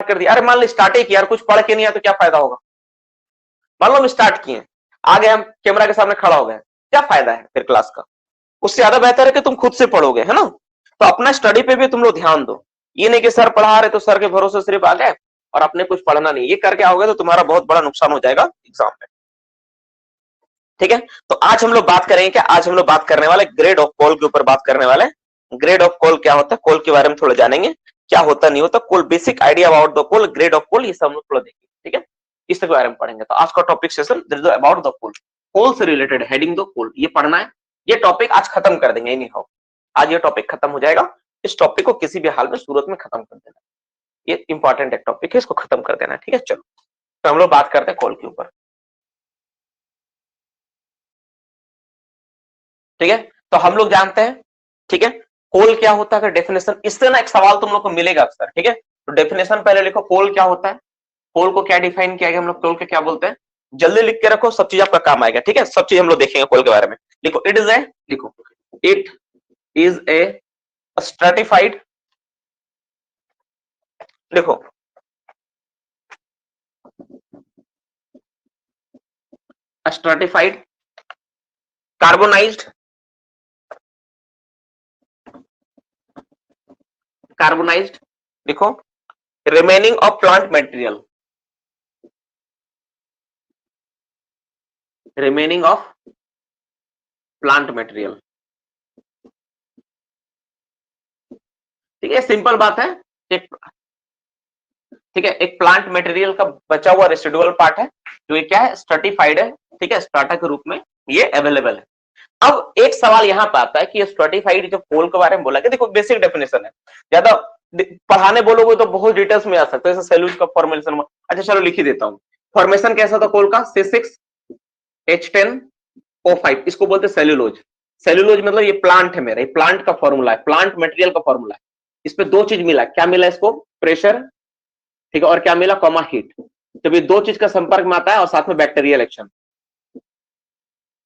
कर दिया, अरे मान लो स्टार्ट ही किया यार, कुछ पढ़ के नहीं आया तो क्या फायदा होगा। मान लो हम स्टार्ट किए, आ गए हम कैमरा के सामने खड़ा हो गए, क्या फायदा है फिर क्लास का। उससे ज्यादा बेहतर है कि तुम खुद से पढ़ोगे, है ना। तो अपना स्टडी पे भी तुम लोग ध्यान दो, ये नहीं कि सर पढ़ा रहे तो सर के भरोसे सिर्फ आ गए और अपने कुछ पढ़ना नहीं, ये करके आओगे तो तुम्हारा बहुत बड़ा नुकसान हो जाएगा एग्जाम में। ठीक है, तो आज हम लोग बात करेंगे क्या, आज हम लोग बात करने वाले ग्रेड ऑफ कॉल के ऊपर बात करने वाले। ग्रेड ऑफ कॉल क्या होता है, कॉल के बारे में थोड़ा जानेंगे, क्या होता नहीं होता call, basic idea about the call, grade of call, ये सब हम लोग थोड़ा देखेंगे। ठीक है, इसके बारे में पढ़ेंगे। तो आज का topic session about the call, call से रिलेटेड हेडिंग दो कॉल, ये पढ़ना है। ये टॉपिक आज खत्म कर देंगे, एनी हाउ आज ये टॉपिक खत्म हो जाएगा। इस टॉपिक को किसी भी हाल में सूरत में खत्म कर देना, ये इंपॉर्टेंट एक टॉपिक है, इसको खत्म कर देना। ठीक है, चलो तो हम लोग बात करते हैं कॉल के ऊपर। ठीक है, तो हम लोग जानते हैं, ठीक है, कॉल क्या होता है, डेफिनेशन, इससे ना एक सवाल तुम लोग को मिलेगा अक्सर। ठीक है, तो डेफिनेशन पहले लिखो, कॉल क्या होता है, कॉल को क्या डिफाइन किया गया, हम लोग कॉल के क्या बोलते हैं, जल्दी लिख के रखो, सब चीज आपका काम आएगा। ठीक है, सब चीज हम लोग देखेंगे कॉल के बारे में। लिखो इट इज ए, लिखो इट इज ए स्ट्रेटिफाइड, लिखो स्ट्रेटिफाइड कार्बोनाइज्ड, कार्बोनाइज्ड, लिखो remaining of plant material, remaining of plant material. ठीक है, सिंपल बात है, एक, ठीक है, एक प्लांट मटेरियल का बचा हुआ रेसिडुअल पार्ट है, जो ये क्या है, स्ट्रेटिफाइड है। ठीक है, स्ट्राटा के रूप में ये अवेलेबल है। अब एक सवाल यहाँ पे आता है कि ये स्ट्रेटिफाइड जो कोल के बारे में बोला कि देखो बेसिक डेफिनेशन है, ज्यादा पढ़ाने बोलोगे तो बहुत डिटेल्स में आ सकता है, जैसे सेल्यूलोज का फॉर्मेशन। अच्छा चलो लिख ही देता हूँ, फॉर्मेशन कैसा था कोल का, C6H10O5, इसको बोलते सेल्यूलोज। सेल्यूलोज मतलब ये प्लांट है मेरा, ये प्लांट का फॉर्मूला है, प्लांट मटेरियल का फॉर्मूला है। इस पे दो चीज मिला, क्या मिला इसको, प्रेशर, ठीक है, और क्या मिला, कॉमा हीट। जब ये दो चीज का संपर्क में आता है और साथ में बैक्टीरियल एक्शन,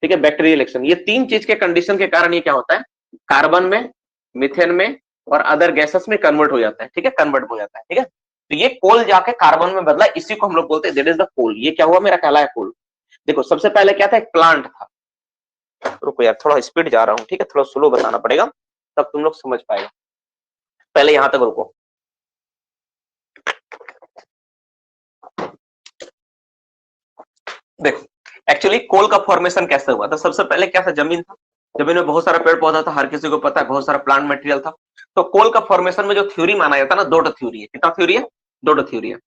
ठीक है, बैक्टीरियल एक्शन, ये तीन चीज के कंडीशन के कारण ये क्या होता है, कार्बन में, मीथेन में और अदर गैसेस में कन्वर्ट हो जाता है। ठीक है, कन्वर्ट हो जाता है। ठीक है, तो ये कोल जाके कार्बन में बदला, इसी को हम लोग बोलते हैं दैट इज द कोल। ये क्या हुआ, मेरा कहलाया कोल। देखो सबसे पहले क्या था, एक प्लांट था, रुको यार थोड़ा स्पीड जा रहा हूँ, ठीक है, थोड़ा स्लो बताना पड़ेगा तब तुम लोग समझ पाएगा, पहले यहां तक रुको। देखो एक्चुअली कोल का फॉर्मेशन कैसे हुआ था, सबसे पहले क्या था, जमीन था, जमीन में बहुत सारा पेड़ पौधा था, हर किसी को पता है, बहुत सारा प्लांट मटेरियल था। तो कोल का फॉर्मेशन में जो थ्योरी माना जाता है ना, दो थ्योरी है, कितना थ्योरी है, दो थ्योरी है।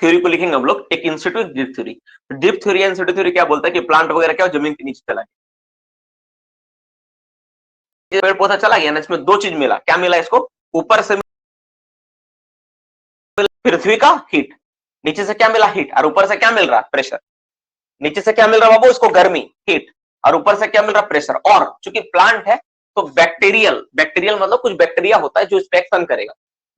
थ्योरी को लिखेंगे हम लोग, एक in situ deep theory. Deep theory या इंसिटू थ्योरी क्या बोलता है कि प्लांट वगैरह क्या जमीन के नीचे चला गया, पेड़ पौधा चला गया ना, इसमें दो चीज मिला, क्या मिला इसको, ऊपर से पृथ्वी का हीट, नीचे से क्या मिला, हीट, और ऊपर से क्या मिल रहा है, प्रेशर। नीचे से क्या मिल रहा है बाबू, इसको गर्मी, हीट, और ऊपर से क्या मिल रहा है, प्रेशर। और चूंकि प्लांट है तो बैक्टीरियल, बैक्टीरियल मतलब कुछ बैक्टीरिया होता है जो इसको एक्शन करेगा,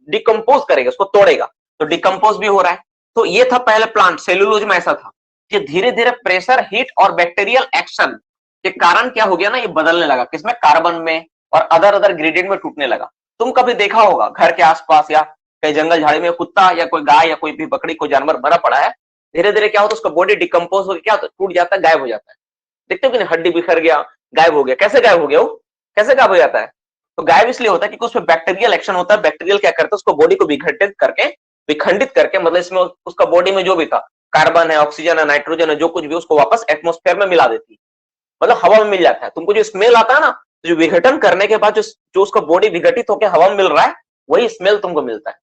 डिकम्पोज करेगा, उसको तोड़ेगा, तो डिकम्पोज भी हो रहा है। तो ये था पहले प्लांट, सेल्यूलोज में ऐसा था कि धीरे धीरे प्रेशर, हीट और बैक्टीरियल एक्शन के कारण क्या हो गया ना, ये बदलने लगा, किसमें, कार्बन में और अदर अदर ग्रेडियंट में टूटने लगा। तुम कभी देखा होगा घर के आसपास या कहीं जंगल झाड़ी में कुत्ता या कोई गाय या कोई भी बकरी, कोई जानवर मरा पड़ा है, धीरे धीरे क्या होता है, उसका बॉडी डिकम्पोज होकर क्या होता है, टूट जाता है, गायब हो जाता है। देखते हो कि नहीं, हड्डी बिखर गया, गायब हो गया, कैसे गायब हो गया वो, कैसे गायब हो जाता है, तो गायब इसलिए होता है कि उसमें बैक्टीरियल एक्शन होता है। बैक्टीरियल क्या करता है, उसको बॉडी को विखंडित करके मतलब इसमें उसका बॉडी में जो भी था, कार्बन है, ऑक्सीजन है, नाइट्रोजन है, जो कुछ भी, उसको वापस एटमोस्फेयर में मिला देती है, मतलब हवा में मिल जाता है। तुमको जो स्मेल आता है ना, जो विघटन करने के बाद जो उसका बॉडी विघटित होकर हवा में मिल रहा है, वही स्मेल तुमको मिलता है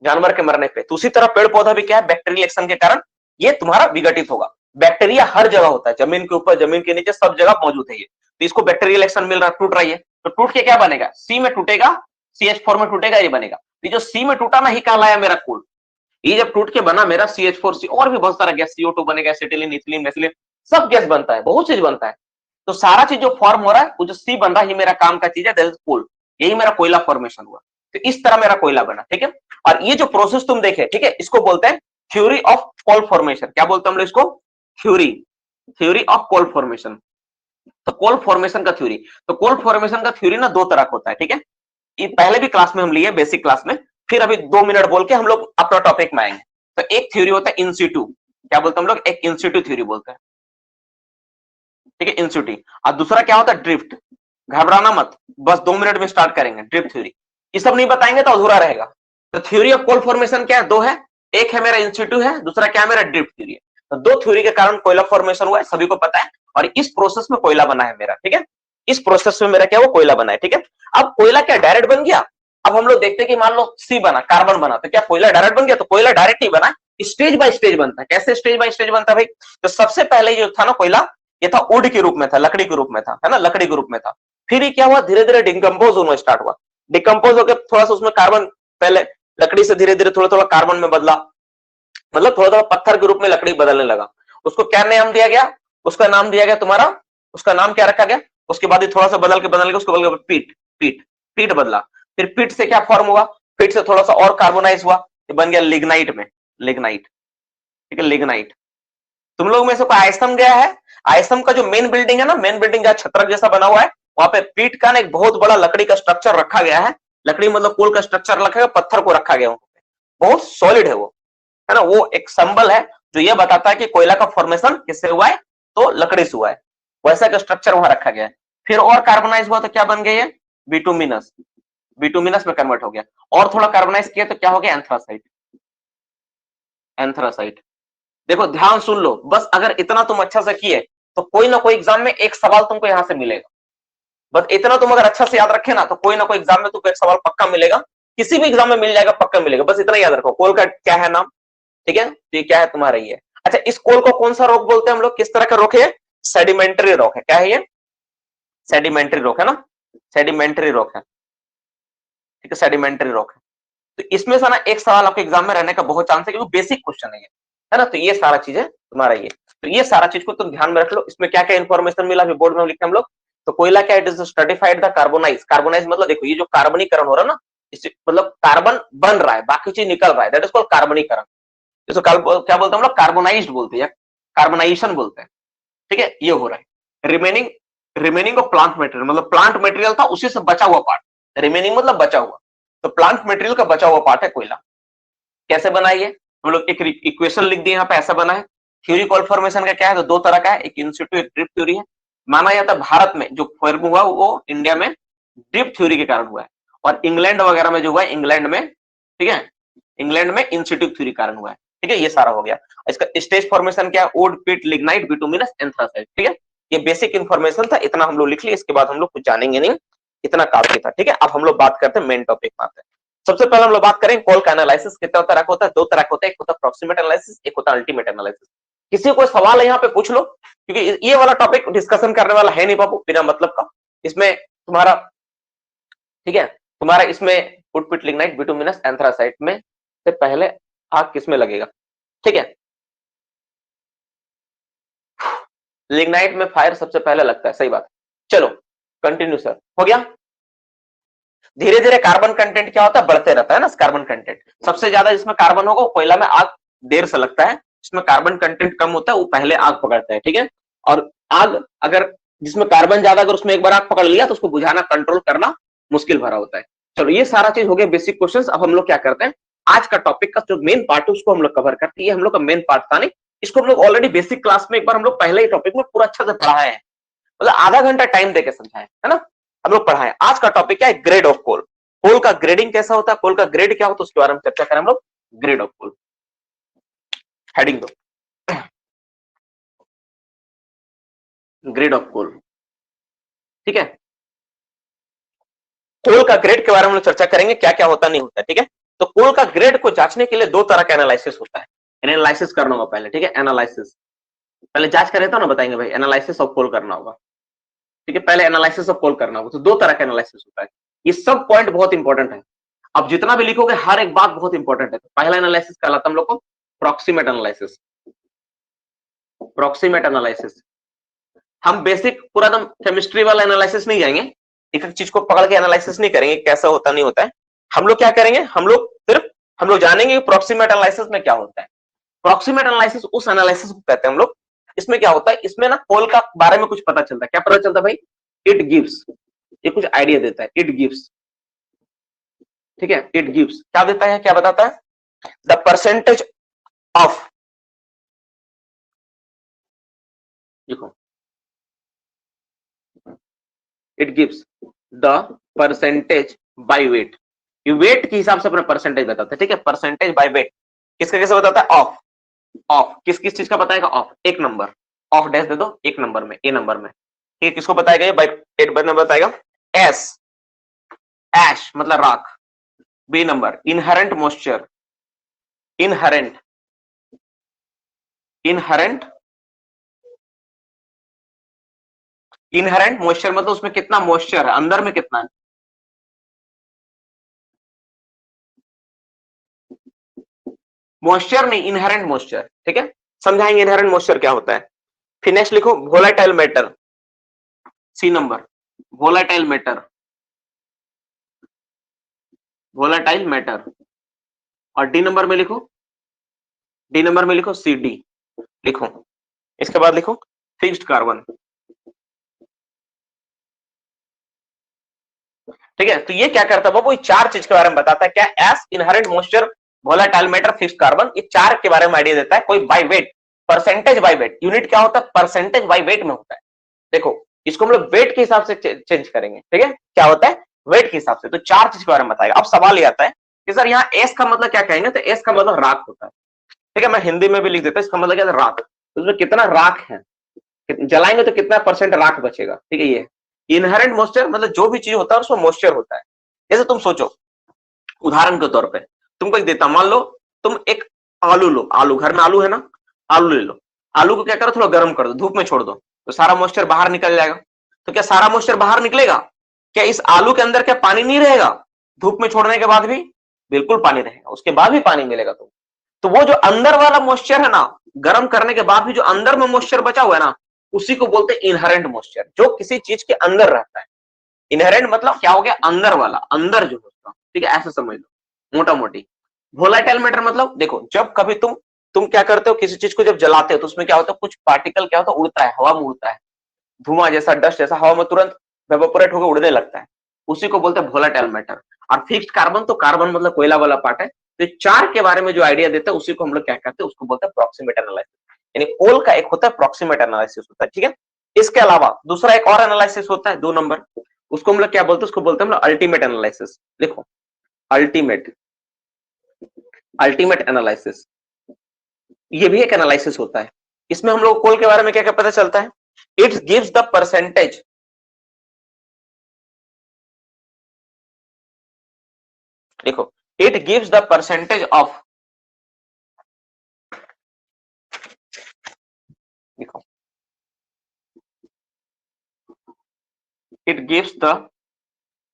जानवर के मरने पे। तो उसी तरह पेड़ पौधा भी क्या है, बैक्टीरियल एक्शन के कारण ये तुम्हारा विघटित होगा। बैक्टीरिया हर जगह होता है, जमीन के ऊपर, जमीन के नीचे, सब जगह मौजूद है ये। तो इसको बैक्टीरियल एक्शन मिल रहा है, टूट रही है, तो टूट के क्या बनेगा, सी में टूटेगा, CH4 में टूटेगा, ये बनेगा। ये जो सी में टूटा ना, ही कहलाया मेरा कोल। ये जब टूट के बना मेरा CH4C, और भी बहुत सारा गैस, CO2 बनेगा, एसिटिलीन, इथिलीन, मेथिलीन, सब गैस बनता है, बहुत चीज बनता है। तो सारा चीज जो फॉर्म हो रहा है, वो जो सी बन रहा है, ये मेरा काम का चीज है, दैट इज कोल। यही मेरा कोयला फॉर्मेशन हुआ, तो इस तरह मेरा कोयला बना। ठीक है, और ये जो प्रोसेस तुम देखे, ठीक है, इसको बोलते हैं थ्योरी ऑफ कोल फॉर्मेशन। क्या बोलते हैं हम लोग इसको, थ्योरी ऑफ कोल फॉर्मेशन। तो कोल फॉर्मेशन का थ्योरी, तो कोल फॉर्मेशन का थ्योरी ना दो तरह का होता है। ठीक है, ये पहले भी क्लास में हम लिए, बेसिक क्लास में, फिर अभी 2 मिनट बोल के हम लोग अपना टॉपिक में आएंगे। तो एक थ्योरी होता है इंसिटू, क्या बोलते हैं हम लोग, एक इंसिटू थ्योरी बोलते हैं, ठीक है, इंसिटू। और दूसरा क्या होता है, ड्रिफ्ट। घबराना मत, बस 2 मिनट में स्टार्ट करेंगे। ड्रिफ्ट थ्योरी ये सब नहीं बताएंगे तो अधूरा रहेगा। तो थ्योरी ऑफ कोल फॉर्मेशन क्या है, दो है, एक है मेरा इंसिटू है, दूसरा क्या है मेरा ड्रिफ्ट थ्योरी है। तो दो थ्योरी के कारण कोयला फॉर्मेशन हुआ है, सभी को पता है, और इस प्रोसेस में कोयला बना है मेरा, ठीक है, इस प्रोसेस में मेरा क्या वो कोयला बना है, ठीक है। अब कोयला क्या डायरेक्ट बन गया? अब हम लोग देखते हैं कि मान लो सी बना, कार्बन बना, तो क्या कोयला डायरेक्ट बन गया? तो कोयला डायरेक्ट नहीं बना, स्टेज बाय स्टेज बनता है। कैसे स्टेज बाय स्टेज बनता है भाई? तो सबसे पहले जो था ना कोयला, ये था वुड के रूप में था, लकड़ी के रूप में था, है ना, लकड़ी के रूप में था। फिर ये क्या हुआ, धीरे धीरे डिकम्पोज होना स्टार्ट हुआ। डिकम्पोज होकर थोड़ा सा उसमें कार्बन, पहले लकड़ी से धीरे धीरे थोड़ा थोड़ा कार्बन में बदला, मतलब थोड़ा थोड़ा पत्थर के रूप में लकड़ी बदलने लगा। उसको क्या नाम दिया गया? उसका नाम दिया गया तुम्हारा, उसका नाम क्या रखा गया? उसके बाद थोड़ा सा बदल के उसको बदल के पीट, पीट, पीट बदला। फिर पीट से क्या फॉर्म हुआ? पीट से थोड़ा सा और कार्बोनाइज हुआ, ये बन गया लिग्नाइट में, लिग्नाइट, ठीक है, लिग्नाइट। तुम लोग में से कोई आइसम गया है? आइसम का जो मेन बिल्डिंग है ना, मेन बिल्डिंग जहां छत्रक जैसा बना हुआ है, वहां पे पीट का ना एक बहुत बड़ा लकड़ी का स्ट्रक्चर रखा गया है। लकड़ी मतलब कोल का स्ट्रक्चर रखा गया, पत्थर को रखा गया, बहुत सॉलिड है वो, है ना। वो एक संबल है जो ये बताता है कि कोयला का फॉर्मेशन किससे हुआ है, तो लकड़ी से हुआ है। वैसा का स्ट्रक्चर वहां रखा गया है। फिर और कार्बोनाइज हुआ तो क्या बन गया? बिटुमिनस, बिटुमिनस में कन्वर्ट हो गया। और थोड़ा कार्बोनाइज किया तो क्या हो गया? Anthracite, anthracite. देखो ध्यान सुन लो, बस अगर इतना तुम अच्छा से किए तो कोई ना कोई एग्जाम में एक सवाल तुमको यहां से मिलेगा। बस इतना तुम अगर अच्छा से याद रखे ना, तो कोई ना कोई एग्जाम में तुमको एक सवाल पक्का मिलेगा, किसी भी एग्जाम में मिल जाएगा, पक्का मिलेगा। बस इतना याद रखो, कोल का क्या है नाम, ठीक है, तो ये क्या है तुम्हारा ये। अच्छा, इस कोल को कौन सा रॉक बोलते हैं हम लोग? किस तरह का रॉक है? सेडिमेंट्री रॉक है। क्या है ये? सेडिमेंट्री रॉक है ना, सेडिमेंट्री रॉक है, ठीक है, सेडिमेंट्री रॉक है। तो इसमें से ना एक सवाल आपके एग्जाम में रहने का बहुत चांस है, क्योंकि बेसिक क्वेश्चन है ये, है ना। तो ये सारा चीज है तुम्हारा ये, तो ये सारा चीज को तुम ध्यान में रख लो। इसमें क्या क्या इन्फॉर्मेशन मिला अभी बोर्ड में लिखे हम लोग। तो कोयला क्या, it is stratified the carbonise. Carbonise मतलब देखो, ये जो कार्बनीकरण हो रहा है ना, इससे मतलब कार्बन बन रहा है, बाकी चीज निकल रहा है, दैट इज कॉल्ड कार्बनीकरण। इसको क्या बोलते हैं हम लोग? कार्बोनाइज्ड बोलते हैं या कार्बोनाइजेशन बोलते हैं, ठीक है, ये हो रहा है। Remaining, remaining of plant material, मतलब प्लांट मटेरियल था उसी से बचा हुआ पार्ट, रिमेनिंग मतलब बचा हुआ। तो प्लांट मटेरियल का बचा हुआ पार्ट है कोयला। कैसे बना ये? हम लोग एक इक्वेशन लिख दिए यहाँ पे, ऐसा बना है। थ्योरी कॉल फॉर्मेशन का क्या है? तो दो तरह का है, एक इंसिटू, एक ड्रिफ्ट थ्योरी है। माना जाता है भारत में जो फॉर्म हुआ वो इंडिया में ड्रिफ्ट थ्योरी के कारण हुआ है, और इंग्लैंड वगैरह में जो हुआ है, इंग्लैंड में, ठीक है, इंग्लैंड में इंसिटू थ्योरी कारण हुआ है, ठीक है। ये सारा हो गया। इसका स्टेज फॉर्मेशन क्या है? Wood, peat, lignite, bituminous, anthracite, ठीक है। ये बेसिक इन्फॉर्मेशन था, इतना हम लोग लिख लिए, इसके बाद हम लोग कुछ जानेंगे नहीं, इतना काफी था, ठीक है। अब हम लोग बात करते हैं मेन टॉपिक में आते हैं। सबसे पहले हम लोग बात करें कोल का एनालिसिस कितना तरह का होता है। दो तरह का होता है, एक होता है अप्रोक्सीमेट एनालिसिस, एक होता है अल्टीमेट एनालिसिस। किसी को सवाल है यहाँ पे पूछ लो, क्योंकि ये वाला टॉपिक डिस्कशन करने वाला है नहीं बाबू बिना मतलब का। इसमें तुम्हारा, ठीक है, तुम्हारा इसमें wood, peat, lignite, bituminous, anthracite में से पहले आग किसमें लगेगा, ठीक है। लिग्नाइट में फायर सबसे पहले लगता है, सही बात। चलो कंटिन्यू सर, हो गया। धीरे धीरे कार्बन कंटेंट क्या होता है? बढ़ते रहता है ना कार्बन कंटेंट। सबसे ज्यादा जिसमें कार्बन होगा कोयला में आग देर से लगता है, जिसमें कार्बन कंटेंट कम होता है वो पहले आग पकड़ता है, ठीक है। और आग अगर जिसमें कार्बन ज्यादा, अगर उसमें एक बार आग पकड़ लिया तो उसको बुझाना, कंट्रोल करना मुश्किल भरा होता है। चलो ये सारा चीज हो गया बेसिक क्वेश्चंस। अब हम लोग क्या करते हैं, आज का टॉपिक का जो मेन पार्ट है उसको हम लोग कवर करते हैं। ये हम लोग का मेन पार्ट था नहीं, इसको हम लोग ऑलरेडी बेसिक क्लास में एक बार हम लोग पहले ही टॉपिक में पूरा अच्छे से पढ़ाए हैं, मतलब आधा घंटा टाइम देके समझाए, है ना, हम लोग पढ़ाए। आज का टॉपिक क्या है? Grade of coal. कोल का ग्रेडिंग कैसा होता है, कोल का ग्रेड क्या होता है, उसके बारे में चर्चा करें हम लोग। ग्रेड ऑफ कोल, हेडिंग दो, ग्रेड ऑफ कोल, ठीक है। कोल का ग्रेड के बारे में चर्चा करेंगे, क्या क्या होता नहीं होता, ठीक है। तो कोल का ग्रेड को जांचने के लिए दो तरह का एनालिसिस होता है। एनालिसिस करना होगा पहले, ठीक है, एनालिसिस पहले जांच कर तो ना बताएंगे भाई, एनालिसिस ऑफ कोल करना होगा, ठीक है। पहले एनालिसिस ऑफ कोल करना होगा, तो दो तरह का एनालिसिस होता है। ये सब पॉइंट बहुत इंपॉर्टेंट है, अब जितना भी लिखोगे हर एक बात बहुत इंपॉर्टेंट है। तो पहला एनालिसिस कहलाता है हम लोग को प्रॉक्सिमेट एनालिसिस। प्रॉक्सिमेट एनालिसिस हम बेसिक पूरा एकदम केमिस्ट्री वाला एनालिसिस नहीं जाएंगे, एक एक चीज को पकड़ के एनालिसिस नहीं करेंगे कैसा होता नहीं होता है। हम लोग क्या करेंगे, हम लोग सिर्फ हम लोग जानेंगे प्रॉक्सिमेट एनालिसिस में क्या होता है। प्रॉक्सिमेट एनालिसिस उस एनालिसिस को कहते हैं हम लोग, इसमें क्या होता है, इसमें ना कोल का बारे में कुछ पता चलता है। क्या पता चलता है भाई? इट गिव्स, ये कुछ आइडिया देता है, इट गिव्स, ठीक है, इट गिव्स क्या देता है, क्या बताता है, द परसेंटेज ऑफ, देखो it gives the percentage by wait, ये वेट के हिसाब से अपना परसेंटेज बताता है, ठीक है, परसेंटेज बाय वेट किसका कैसे बताता है, ऑफ, ऑफ किस किस चीज का बताएगा, ऑफ एक नंबर, ऑफ डैश दे दो एक नंबर में, ए नंबर में, ठीक है, किसको बताएगा ये, बाय एट नंबर बताएगा, एस, एश मतलब राख, B number inherent moisture, inherent, inherent, inherent moisture मतलब उसमें कितना मॉइस्चर है, अंदर में कितना है, मॉइस्चर नहीं, इनहेरेंट मॉइस्चर, ठीक है, समझाएंगे इनहेरेंट मॉइस्चर क्या होता है। फिर नेक्स्ट लिखो volatile matter, C number volatile matter, volatile matter, और डी नंबर में लिखो, डी नंबर में लिखो सी डी, लिखो इसके बाद लिखो फिक्स्ड कार्बन, ठीक है, तो ये क्या करता है बाबू, ये चार चीज के बारे में बताता है, क्या, S, inherent moisture, volatile matter, fixed carbon, ये चार के बारे में आइडिया देता है। कोई by weight, percentage by wait, unit क्या होता है, परसेंटेज बाय वेट में होता है, देखो इसको हम लोग वेट के हिसाब से चेंज करेंगे, ठीक है, क्या होता है वेट के हिसाब से, तो चार चीज के बारे में बताएगा। अब सवाल ये आता है कि सर यहाँ एस का मतलब क्या कहेंगे, तो एस का मतलब राख होता है, ठीक है, मैं हिंदी में भी लिख देता हूँ, इसका मतलब क्या है, राख, तो उसमें कितना राख है, जलाएंगे तो कितना परसेंट राख बचेगा, ठीक है, ये इनहेरेंट मॉइस्चर मतलब जो भी चीज होता है उसमें मॉइस्चर होता है। जैसे तुम सोचो, उदाहरण के तौर पे तुमको एक देता, मान लो तुम एक आलू लो, आलू घर में आलू है ना, आलू ले लो, आलू को क्या करो, थोड़ा गर्म कर दो, धूप में छोड़ दो, तो सारा मॉइस्चर बाहर निकल जाएगा। तो क्या सारा मॉइस्चर बाहर निकलेगा, क्या इस आलू के अंदर क्या पानी नहीं रहेगा, धूप में छोड़ने के बाद भी बिल्कुल पानी रहेगा, उसके बाद भी पानी मिलेगा तुमको। तो वो जो अंदर वाला मॉइस्चर है ना, गर्म करने के बाद भी जो अंदर में मॉइस्चर बचा हुआ है ना, उसी को बोलते हैं इनहेरेंट मॉइस्चर, जो किसी चीज के अंदर रहता है। इनहेरेंट मतलब क्या हो गया, अंदर वाला, अंदर जो होता है, ठीक है, ऐसे समझ लो मोटा मोटी। वोलेटाइल मैटर मतलब देखो, जब कभी तुम क्या करते हो, किसी चीज को जब जलाते हो तो उसमें क्या होता है, कुछ पार्टिकल क्या होता है, उड़ता है, हवा में उड़ता है, धुआं जैसा, डस्ट जैसा, हवा में तुरंत वेपोरेट होकर उड़ने लगता है, उसी को बोलते हैं वोलेटाइल मैटर। और फिक्स्ड कार्बन, तो कार्बन मतलब कोयला वाला पार्ट है। तो चार के बारे में जो आइडिया देता है उसी को हम लोग क्या करते हैं, उसको बोलते हैं प्रॉक्सिमेट एनालिसिस, यानी कोल का एक होता है प्रॉक्सिमेट एनालिसिस होता है, ठीक है। इसके अलावा दूसरा एक और एनालिसिस होता है, 2 नंबर, उसको हम लोग क्या बोलते हैं, उसको बोलते हैं हम लोग अल्टीमेट एनालिसिस, लिखो अल्टीमेट, अल्टीमेट एनालिसिस, ये भी एक एनालिसिस होता है। इसमें हम लोग कोल के बारे में क्या क्या पता चलता है, इट गिव्स द परसेंटेज, देखो it gives the percentage of, देखो it gives the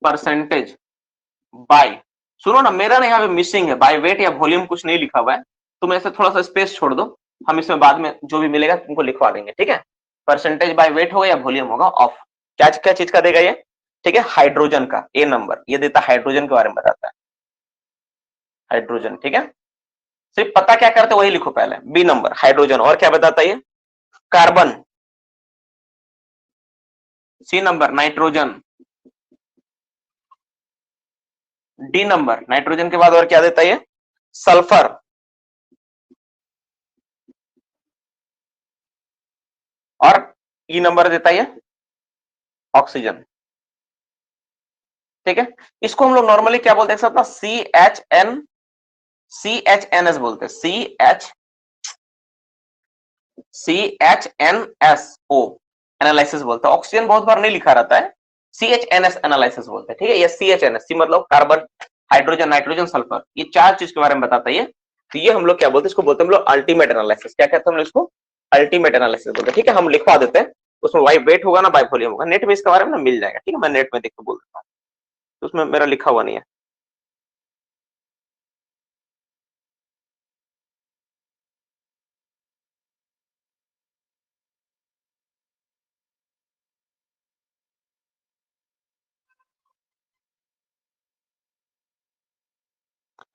percentage by, सुनो ना, मेरा ना यहाँ पे मिसिंग है, बाय वेट या वॉल्यूम कुछ नहीं लिखा हुआ है, तुम ऐसे थोड़ा सा स्पेस छोड़ दो, हम इसमें बाद में जो भी मिलेगा तुमको लिखवा देंगे, ठीक है। परसेंटेज बाय वेट होगा या वॉल्यूम होगा ऑफ, क्या क्या चीज का देगा ये, ठीक है, हाइड्रोजन का, ए नंबर ये देता, हाइड्रोजन के बारे में बताता है, हाइड्रोजन, ठीक है, सिर्फ पता क्या करते वही लिखो पहले, बी नंबर हाइड्रोजन, और क्या बताता है ये, carbon, C number nitrogen, D number nitrogen के बाद और क्या देता है ये, सल्फर, और ई नंबर देता है ये ऑक्सीजन, ठीक है। इसको हम लोग नॉर्मली क्या बोलते हैं, C H N, C H N S बोलते हैं, C H N S O analysis बोलते हैं। ऑक्सीजन बहुत बार नहीं लिखा रहता है, C H N S analysis बोलते हैं, ठीक है, ये C H N S, C मतलब कार्बन, हाइड्रोजन, नाइट्रोजन, सल्फर, ये चार चीज के बारे में बताता है ये। तो ये हम लोग क्या बोलते हैं, इसको बोलते हैं हम लोग अल्टीमेट एनालिसिस, क्या कहते हैं हम लोग इसको, अल्टीमेट एनालिसिस बोलते हैं, ठीक है। हम लिखवा देते हैं, उसमें वाई वेट होगा ना, बाय वॉल्यूम होगा, नेट में इसके बारे में ना मिल जाएगा, ठीक है, मैं नेट में देख के बोल देता हूँ, तो उसमें मेरा लिखा हुआ नहीं है।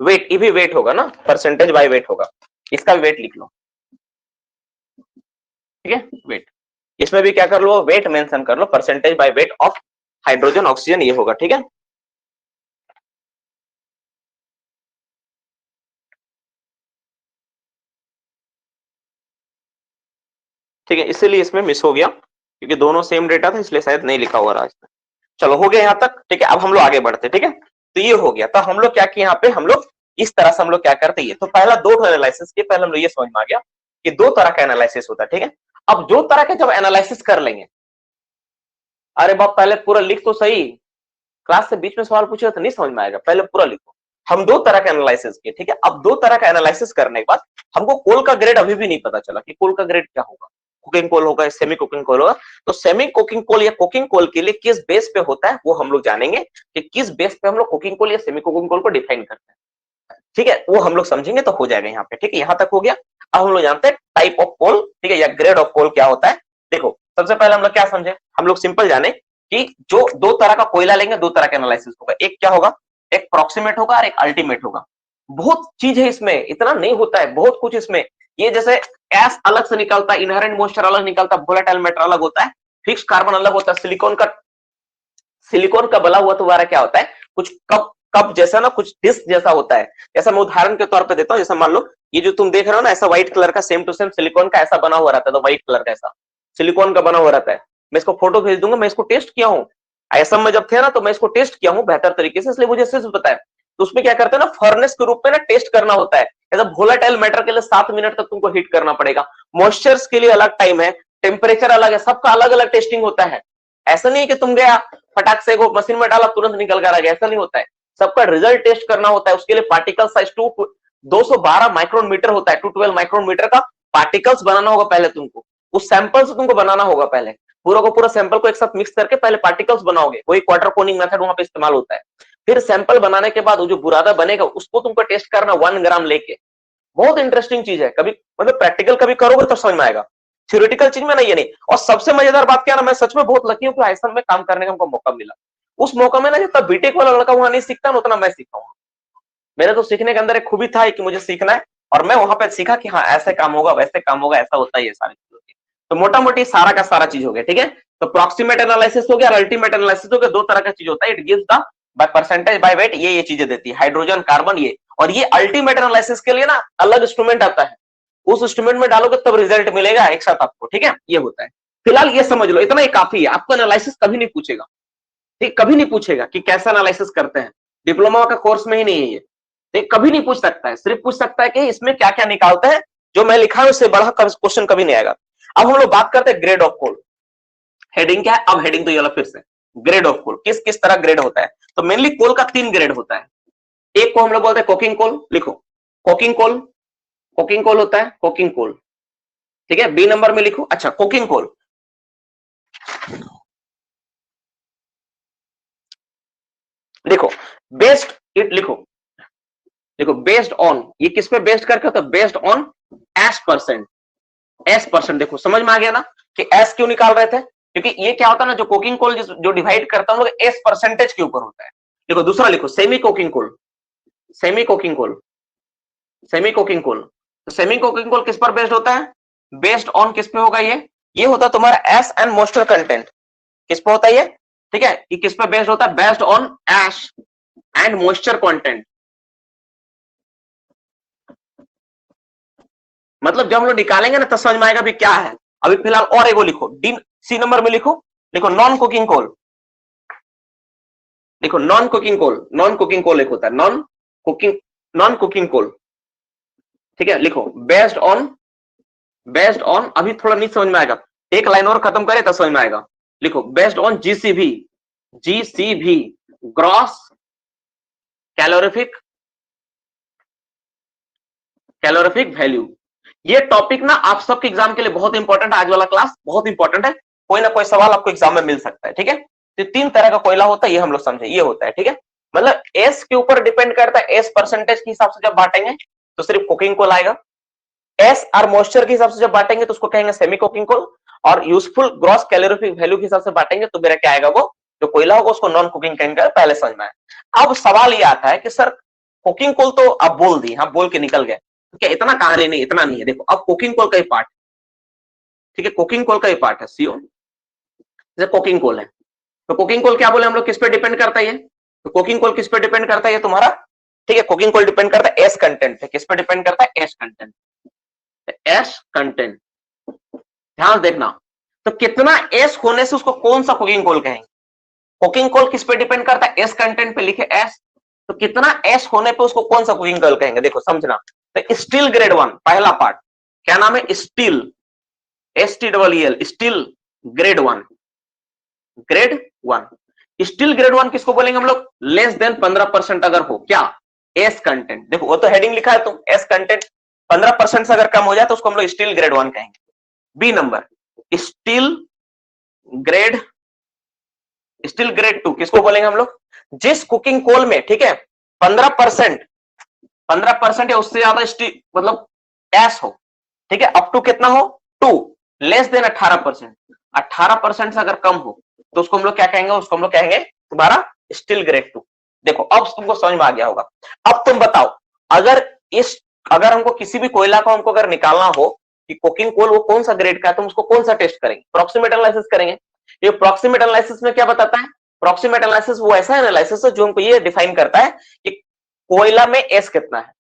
वेट, ये भी वेट होगा ना, परसेंटेज बाय वेट होगा, इसका भी वेट लिख लो, ठीक है, वेट, इसमें भी क्या कर लो, वेट मेंशन कर लो, percentage by weight of hydrogen oxygen, ये होगा, ठीक है। ठीक है, इसीलिए इसमें मिस हो गया, क्योंकि दोनों सेम डेटा था इसलिए शायद नहीं लिखा हुआ रहा इसमें। चलो हो गया यहाँ तक, ठीक है। अब हम लोग आगे बढ़ते, ठीक है। तो ये हो गया, तो हम लोग क्या किए यहाँ पे, हम लोग इस तरह से हम लोग क्या करते हैं, तो पहला दो एनालिसिस किए, पहले हम लोग ये समझ में आ गया कि दो तरह का एनालिसिस होता है, ठीक है। अब दो तरह के जब एनालिसिस कर लेंगे, अरे बाप पहले पूरा लिख तो सही, क्लास से बीच में सवाल पूछेगा तो नहीं समझ में आएगा, पहले पूरा लिखो। हम दो तरह का एनालिसिस किए, ठीक है। अब दो तरह का एनालिसिस करने के बाद हमको कोल का ग्रेड अभी भी नहीं पता चला कि कोल का ग्रेड क्या होगा, कुकिंग कोल होगा, सेमी कुकिंग कोल होगा। तो सेमी कुकिंग कोल या कुकिंग कोल के लिए किस बेस पे होता है वो हम लोग जानेंगे, कि किस बेस पे हम लोग कुकिंग कोल या सेमी कुकिंग कोल को डिफाइन करते हैं, ठीक है। वो हम लोग समझेंगे तो हो जाएगा यहाँ पे, ठीक है। यहाँ तक हो गया। अब हम लोग जानते हैं टाइप ऑफ कोल, ठीक है, या ग्रेड ऑफ कोल क्या होता है। देखो सबसे पहले हम लोग क्या समझे, हम लोग सिंपल जाने कि जो दो तरह का कोयला लेंगे, दो तरह का एनालिसिस होगा। एक क्या होगा, एक प्रॉक्सिमेट होगा और एक अल्टीमेट होगा। बहुत चीज है इसमें, इतना नहीं होता है, बहुत कुछ इसमें। ये जैसे एस अलग से निकलता है, इनहेरेंट मॉइस्चर अलग निकलता है, वोलेटाइल मैटर अलग होता है, फिक्स कार्बन अलग होता है, सिलिकॉन का बला हुआ तुम्हारा क्या होता है, कुछ कप कप जैसा ना, कुछ डिस्क जैसा होता है। जैसा मैं उदाहरण के तौर पे देता हूँ, जैसा मान लो ये जो तुम देख रहे हो ना, ऐसा व्हाइट कलर का सेम टू सेम सिलिकॉन का ऐसा बना हुआ रहता है, तो व्हाइट कलर का ऐसा सिलिकॉन का बना हुआ रहता है। मैं इसको फोटो भेज दूंगा, मैं इसको टेस्ट किया हूँ आईएसएम में जब थे ना, तो मैं इसको टेस्ट किया हूँ बेहतर तरीके से, इसलिए मुझे अच्छे से पता है। तो उसमें क्या करते हैं ना, फर्नेस के रूप में ना टेस्ट करना होता है। ऐसा वोलेटाइल मैटर के लिए 7 मिनट तक तुमको हीट करना पड़ेगा, मॉइस्चर्स के लिए अलग टाइम है, टेम्परेचर अलग है, सबका अलग अलग टेस्टिंग होता है। ऐसा नहीं है कि तुम गया फटाक से वो मशीन में डाला तुरंत निकल कर आ गया, ऐसा नहीं होता है। सबका रिजल्ट टेस्ट करना होता है, उसके लिए पार्टिकल साइज 212 माइक्रोन मीटर होता है, 212 माइक्रोन मीटर का पार्टिकल्स बनाना होगा पहले तुमको, उस सैंपल से तुमको बनाना होगा पहले, पूरा को पूरा सैंपल को एक साथ मिक्स करके पहले पार्टिकल्स बनाओगे, वही क्वार्टर कोनिंग मेथड वहां पे इस्तेमाल होता है। फिर सैंपल बनाने के बाद वो जो बुरादा बनेगा उसको तुमको टेस्ट करना 1 ग्राम लेके। बहुत इंटरेस्टिंग चीज है, कभी मतलब प्रैक्टिकल कभी करोगे तो समझ में आएगा, थ्योरेटिकल चीज में नहीं है। नहीं, और सबसे मजेदार बात क्या ना, मैं सच में बहुत लकी हूँ कि आईएसएम में काम करने का हमको मौका मिला। उस मौका में ना जितना बीटेक वाला लड़का वहां नहीं सीखता ना, उतना मैं सीखा हूँ। मेरे तो सीखने के अंदर एक खूबी था कि मुझे सीखना है, और मैं वहां पे सीखा कि हाँ ऐसे काम होगा, वैसे काम होगा, ऐसा होता है, ये सारी चीज होती है। तो मोटा मोटी सारा का सारा चीज हो गया, ठीक है। तो प्रॉक्सिमेट एनालिसिस हो गया, अल्टीमेट एनालिसिस हो गया। दो तरह का चीज होता है, it gives the by percentage by wait, ये चीजें देती है, हाइड्रोजन कार्बन ये। और ये अल्टीमेट एनालिसिस के लिए ना अलग इंस्ट्रूमेंट आता है, उस इंस्ट्रूमेंट में डालोगे तब रिजल्ट मिलेगा एक साथ आपको, ठीक है। ये होता है। फिलहाल ये समझ लो, इतना ही काफी है, आपको एनालिसिस कभी नहीं पूछेगा, ठीक, कभी नहीं पूछेगा कि कैसा एनालिसिस करते हैं, डिप्लोमा का कोर्स में ही नहीं है ये, ठीक, कभी नहीं पूछ सकता है। सिर्फ पूछ सकता है कि इसमें क्या क्या निकालते हैं, जो मैं लिखा है उससे बड़ा क्वेश्चन कभी नहीं आएगा। अब हम लोग बात करते हैं ग्रेड ऑफ कोल। हेडिंग क्या है, अब हेडिंग तो ये वाला फिर से, ग्रेड ऑफ कोल किस किस तरह ग्रेड होता है। तो मेनली कोल का 3 ग्रेड होता है। एक को हम लोग बोलते हैं कोकिंग कोल, लिखो कोकिंग कोल, कोकिंग कोल होता है, कोकिंग कोल, ठीक है। बी नंबर में लिखो, अच्छा कोकिंग कोल, लिखो बेस्ड इट, लिखो देखो बेस्ड ऑन, ये किस पे बेस्ड करके होता है, based on ash percent, S percent. देखो समझ में आ गया ना कि एस क्यों निकाल रहे थे, क्योंकि ये क्या होता है ना, जो कोकिंग कोल जो डिवाइड करता है हम लोग एस परसेंटेज के ऊपर होता है। देखो दूसरा लिखो semi coking coal, semi coking coal, semi coking coal. तो सेमी कोकिंग कोल किस पर बेस्ड होता है, बेस्ड ऑन किस पे होगा, ये होता है तुम्हारा एस एंड मॉइस्चर कंटेंट, किस पे होता है ये, ठीक है। ये किस पे बेस्ड होता है, based on ash and moisture content. मतलब जब हम लोग निकालेंगे ना तो समझ में आएगा भी क्या है। अभी फिलहाल और एगो लिखो, डी सी नंबर में लिखो, लिखो नॉन कुकिंग कोल, लिखो non cooking coal, non cooking coal एक होता है, नॉन कुकिंग कोल, ठीक है। लिखो बेस्ड ऑन, बेस्ड ऑन, अभी थोड़ा नहीं समझ में आएगा, एक लाइन और खत्म करे तो समझ में आएगा। लिखो based on GCV, GCV gross calorific, calorific value. ये टॉपिक ना आप सबके एग्जाम के लिए बहुत इंपॉर्टेंट है, आज वाला क्लास बहुत इंपॉर्टेंट है, कोई ना कोई सवाल आपको एग्जाम में मिल सकता है, ठीक है। तो 3 तरह का कोयला होता है, ये हम लोग समझे, ये होता है, ठीक है। मतलब एस के ऊपर डिपेंड करता है, एस परसेंटेज के हिसाब से जब बांटेंगे तो सिर्फ कुकिंग कोल आएगा, एस और मॉइस्चर के हिसाब से जब बांटेंगे तो उसको कहेंगे सेमी कुकिंग कोल, और यूजफुल ग्रॉस कैलोरीफिक वैल्यू के हिसाब से बांटेंगे तो मेरा क्या आएगा, वो जो कोयला होगा उसको नॉन कुकिंग कहेंगे, पहले समझ में आया। अब सवाल ये आता है कि सर कुकिंग कोल तो आप बोल दी, हाँ बोल के निकल गए, तो क्या इतना कहानी नहीं, इतना नहीं है। देखो अब कुकिंग कोल का ही पार्ट, ठीक है, कुकिंग कोल का ही पार्ट है सीओ, जैसे कुकिंग कोल है। तो कुकिंग कोल क्या बोले हम लोग, किस पे डिपेंड करता है ये, तो कुकिंग कोल किस पे डिपेंड करता है ये तुम्हारा, ठीक है। कुकिंग कोल डिपेंड करता है एस कंटेंट पे, किस पे डिपेंड करता है, एस कंटेंट, एस कंटेंट, ध्यान देखना। तो कितना एस होने से उसको कौन सा कुकिंग कोल कहेंगे? कुकिंग कोल किस पे डिपेंड करता है? एस कंटेंट पे लिखे एस, तो कितना एस होने पे उसको कौन सा कुकिंग कोल कहेंगे? देखो समझना। तो स्टील ग्रेड 1 पहला पार्ट क्या नाम है? Steel, STEEL, steel grade 1, grade 1। Steel grade 1 किसको बोलेंगे हम लोग? लेस देन 15% अगर हो क्या? S content. देखो वो तो हेडिंग लिखा है तुम, एस कंटेंट 15% से अगर कम हो जाए तो उसको हम लोग स्टील ग्रेड 1 कहेंगे। B number steel grade, steel grade 2 किसको बोलेंगे हम लोग? जिस कुकिंग कोल में, ठीक है, 15% 15% या उससे ज्यादा स्टील मतलब एस हो, ठीक है, अप टू कितना हो? 2, लेस देन 18%, 18% से अगर कम हो तो उसको हम लोग क्या कहेंगे? उसको हम लोग कहेंगे तुम्हारा स्टील ग्रेड 2। देखो अब तुमको समझ में आ गया होगा। अब तुम बताओ, अगर हमको किसी भी कोयला को हमको अगर निकालना हो कि कुकिंग कोल वो कौन सा ग्रेड का है, तुम उसको कौन सा टेस्ट करेंगे? प्रॉक्सिमेट एनालिसिस करेंगे। ये प्रॉक्सिमेट एनालिसिस में क्या बताता है? प्रॉक्सिमेट एनालिसिस वो ऐसा एनालिसिस है जो हमको ये डिफाइन करता है कि कोयला में एस कितना है।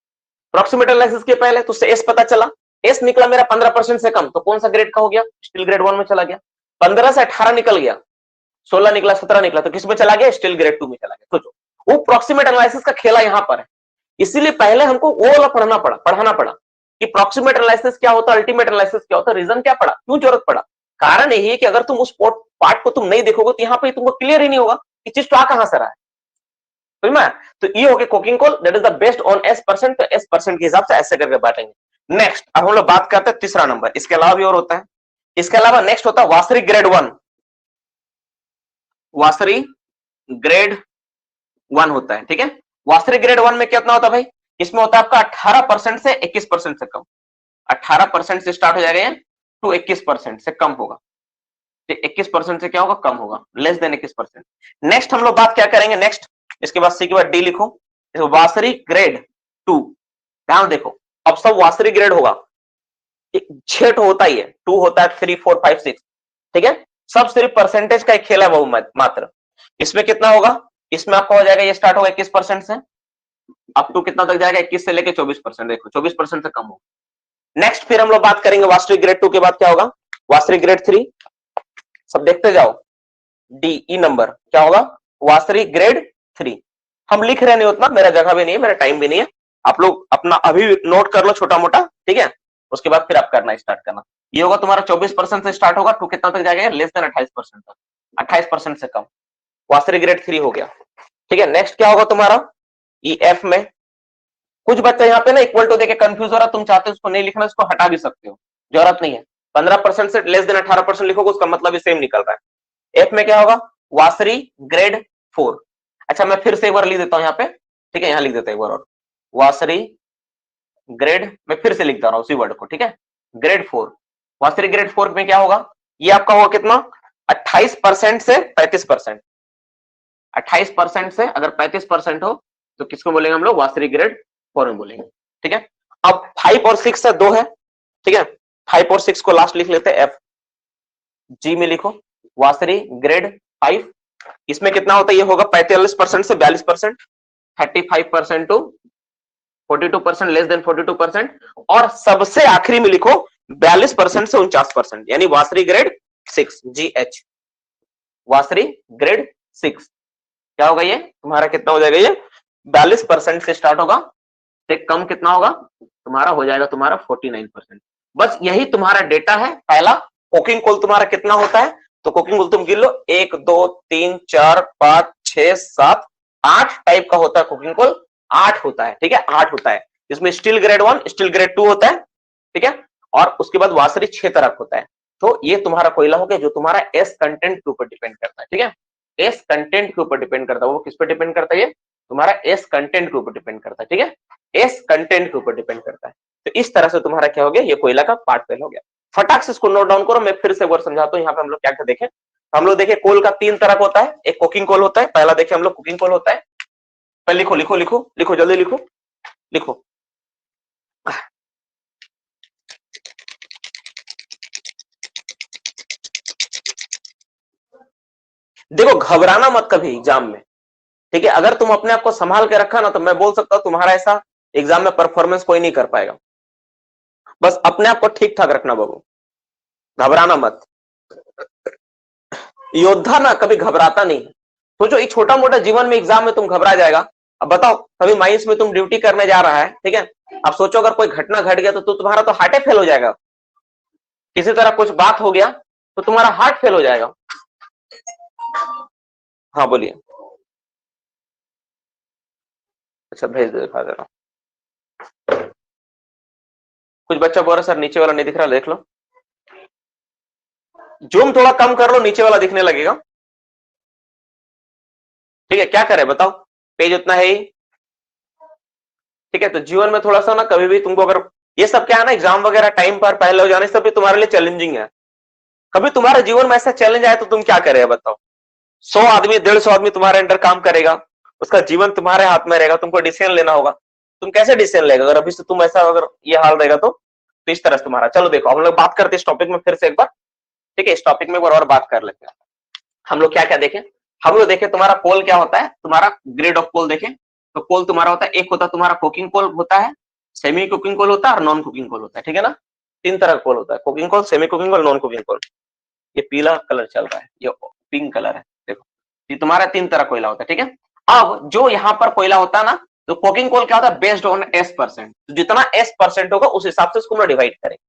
प्रॉक्सिमेट एनालिसिस के पहले तो उससे एस पता चला, एस निकला मेरा 15% से कम, तो कौन सा ग्रेड का हो गया? स्टील ग्रेड 1 में चला गया। 15 से 18 निकल गया, 16 निकला, 17 निकला, तो किस में चला गया? स्टील ग्रेड 2 में चला गया। सोचो, वो प्रॉक्सिमेट एनालिसिस का खेला यहां पर है। इसीलिए पहले हमको वो वाला पढ़ाना पड़ा कि प्रॉक्सिमेट एनालिसिस क्या होता है, अल्टीमेट एनालिसिस क्या होता है। रीजन क्या पड़ा, क्यों जरूरत पड़ा? कारण यही है कि अगर तुम उस पार्ट को तुम नहीं देखोगे तो यहाँ पे तुमको क्लियर ही नहीं होगा कि चीज तो आ कहां से रहा है। समझ में? तो ये हो गया coking coal, that is the based on ash percent. तो एस परसेंट के हिसाब से ऐसे करके बांटेंगे। नेक्स्ट अब हम लोग बात करते हैं तीसरा नंबर। इसके अलावा भी और होता है। इसके अलावा नेक्स्ट होता है वासरी ग्रेड 1। वासरी ग्रेड 1 होता है, ठीक है। वासरी ग्रेड 1 में कितना होता है भाई? इसमें होता है आपका 18% से 21% से कम। 18% से स्टार्ट हो जाएगा ये टू 21% से कम होगा। 21% से क्या होगा? कम होगा, लेस देन 21%। नेक्स्ट हम लोग बात क्या करेंगे? नेक्स्ट इसके बाद सी के बाद डी लिखो। वासरी ग्रेड 2, ध्यान देखो, अब सब वासरी ग्रेड होगा। 6 तो होता ही है, 2 होता है, 3, 4, 5, 6, ठीक है। सब सिर्फ परसेंटेज का एक खेल है वो मात्र। इसमें कितना होगा? इसमें आपका हो जाएगा, ये स्टार्ट होगा 21% से, अप टू कितना तक जाएगा? 21 से लेके 24%। देखो 24% से कम होगा। नेक्स्ट फिर हम लोग बात करेंगे वासरी ग्रेड 2 के बाद क्या होगा? वासरी ग्रेड 3। सब देखते जाओ, डी ई नंबर क्या होगा? वासरी ग्रेड 3। हम लिख रहे नहीं उतना, मेरा जगह भी नहीं है, मेरा टाइम भी नहीं है। आप लोग अपना अभी नोट कर लो छोटा मोटा, ठीक है। उसके बाद फिर आप करना स्टार्ट करना। ये होगा तुम्हारा 24% से स्टार्ट होगा, टू कितना तक जाएगा? लेस देन 28% तक, 28% से कम। वासरी ग्रेड 3 हो गया, ठीक है। नेक्स्ट क्या होगा तुम्हारा? ई एफ में कुछ बच्चे यहाँ पे ना इक्वल टू देके कंफ्यूज हो रहा, तुम चाहते हो उसको नहीं लिखना, उसको हटा भी सकते हो, जरूरत नहीं है। 15% से लेस देन 18% लिखोगे, उसका मतलब भी सेम निकल रहा है। एफ में क्या होगा? वासरी ग्रेड 4। अच्छा मैं फिर से एक बार लिख देता हूं यहाँ पे, ठीक है, यहाँ लिख देता हूं एक बार और। वासरी ग्रेड, मैं फिर से लिख दे रहा हूं उसी वर्ड को, ठीक है, ग्रेड 4। वासरी ग्रेड 4 में क्या होगा? ये आपका होगा कितना? 28% से 35%। 28% से अगर 35% हो तो किसको बोलेंगे हम लोग? वासरी ग्रेड 4 में बोलेंगे, ठीक है। अब 5 और 6 से 2 है, ठीक है। 5 और 6 को लास्ट लिख लेते हैं, एफ जी में लिखो, वासरी ग्रेड 5। इसमें कितना होता है? ये होगा 45% से 42%, 35% टू 42%, लेस देन 42%। और सबसे आखिरी में लिखो 42% से 49%, यानी वासरी ग्रेड 6, GH, वासरी ग्रेड 6। क्या होगा ये तुम्हारा? कितना हो जाएगा ये? 42% से स्टार्ट होगा, से कम कितना होगा तुम्हारा? हो जाएगा तुम्हारा 49%। बस यही तुम्हारा डेटा है। पहला कुकिंग कोल तुम्हारा कितना होता है? तो कुकिंग कोल तुम गिन लो, 1 2 3 4 5 6 7 8 टाइप का होता है कुकिंग कोल। 8 होता है, ठीक है, 8 होता है। इसमें स्टील ग्रेड 1, स्टील ग्रेड 2 होता है, ठीक है। और उसके बाद वासरी 6 तरह का होता है। तो ये तुम्हारा कोयला हो गया जो तुम्हारा एस कंटेंट के ऊपर डिपेंड करता है, ठीक है। एस कंटेंट के ऊपर डिपेंड करता है। वो किस पे डिपेंड करता है? ये तुम्हारा एस कंटेंट के ऊपर डिपेंड करता है, ठीक है। एस कंटेंट के ऊपर डिपेंड करता है। तो इस तरह से तुम्हारा क्या हो गया? ये कोयला का पार्ट फेल हो गया। फटाक से इसको नोट डाउन करो, मैं फिर से एक बार समझाता हूँ। यहाँ पे हम लोग क्या क्या देखें, हम लोग देखें कोल का 3 तरह का होता है। एक कुकिंग कोल होता है, पहला देखें हम लोग कुकिंग कोल होता है। पहले लिखो लिखो लिखो लिखो, जल्दी लिखो लिखो। देखो घबराना मत कभी एग्जाम में, ठीक है। अगर तुम अपने आप को संभाल के रखा ना, तो मैं बोल सकता हूं तुम्हारा ऐसा एग्जाम में परफॉर्मेंस कोई नहीं कर पाएगा। बस अपने आप को ठीक ठाक रखना बाबू। घबराना मत। योद्धा ना कभी घबराता नहीं। तो जो एक छोटा मोटा जीवन में एग्जाम में तुम घबरा जाएगा। अब बताओ, कभी माइंस में तुम ड्यूटी करने जा रहा है, ठीक है, अब सोचो अगर कोई घटना घट गया तो तुम्हारा तो हार्ट फेल हो जाएगा। किसी तरह कुछ बात हो गया तो तुम्हारा हार्ट फेल हो जाएगा। हाँ बोलिए। अच्छा भेज दे, दिखा दे रहा हूं। कुछ बच्चा बोल रहा सर नीचे वाला नहीं दिख रहा, देख लो। जूम थोड़ा कम कर लो, नीचे वाला दिखने लगेगा। ठीक है, क्या करें बताओ, पेज उतना है ही। ठीक है, तो जीवन में थोड़ा सा ना कभी भी तुमको अगर ये सब क्या है ना, एग्जाम वगैरह टाइम पर पहले हो जाने सब भी तुम्हारे लिए चैलेंजिंग है। कभी तुम्हारे जीवन में ऐसा चैलेंज आए तो तुम क्या करेगा बताओ। 100 आदमी 150 आदमी तुम्हारे अंडर काम करेगा, उसका जीवन तुम्हारे हाथ में रहेगा, तुमको डिसीजन लेना होगा। तुम कैसे डिसीजन लेगा अगर अभी से तुम ऐसा अगर ये हाल रहेगा तो इस तरह से तुम्हारा। चलो देखो हम लोग बात करते हैं इस टॉपिक में फिर से एक बार। ठीक है, इस टॉपिक में एक बार और बात कर लेते हैं। हम लोग क्या क्या देखें, हम लोग देखें तुम्हारा कोल क्या होता है, तुम्हारा ग्रेड ऑफ कोल देखें। तो कोल तुम्हारा होता है, एक होता है तुम्हारा कुकिंग कोल होता है, सेमी कुकिंग कोल होता है और नॉन कुकिंग कोल होता है। ठीक है ना, 3 तरह का कोल होता है, कुकिंग कोल, सेमी कुकिंग कोल, नॉन कुकिंग कोल। ये पीला कलर चल रहा है, ये पिंक कलर है, देखो ये तुम्हारा 3 तरह कोयला होता है। ठीक है, अब जो यहाँ पर कोयला होता है ना, तो कुकिंग कोल क्या होता है, बेस्ड ऑन S%, तो जितना S% होगा उस हिसाब से उसको हम डिवाइड करेंगे।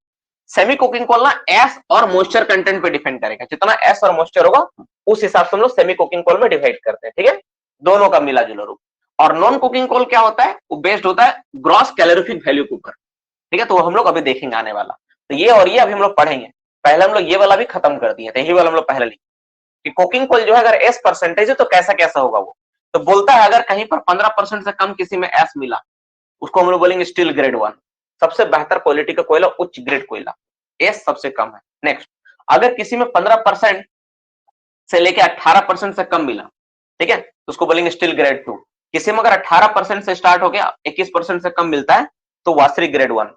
सेमी कुकिंग कोल ना एस और मॉइस्चर कंटेंट पे डिपेंड करेगा, जितना एस और मॉइस्चर होगा उस हिसाब से हम लोग सेमी कुकिंग कोल में डिवाइड करते हैं। ठीक है, दोनों का मिला जुला रूप। और नॉन कुकिंग कोल क्या होता है, वो बेस्ड होता है ग्रॉस कैलोरीफिक वैल्यू के ऊपर। ठीक है, तो हम लोग अभी देखेंगे आने वाला, तो ये और ये अभी हम लोग पढ़ेंगे। पहले हम लोग ये वाला भी खत्म कर दिए थे, यही वाला हम लोग पहले लिखे कि कुकिंग कोल जो है अगर S% है तो कैसा कैसा होगा वो। तो बोलता है अगर कहीं पर 15% से कम किसी में एस मिला, उसको हम लोग बोलेंगे स्टील ग्रेड 1, सबसे बेहतर क्वालिटी का कोयला, उच्च ग्रेड कोयला। एस सबसे कम है। नेक्स्ट, अगर किसी में 15% से लेके 18% से कम मिला, ठीक है, तो उसको बोलेंगे स्टील ग्रेड 2। किसी में अगर 18% से स्टार्ट हो गया 21% से कम मिलता है तो वासरी ग्रेड 1।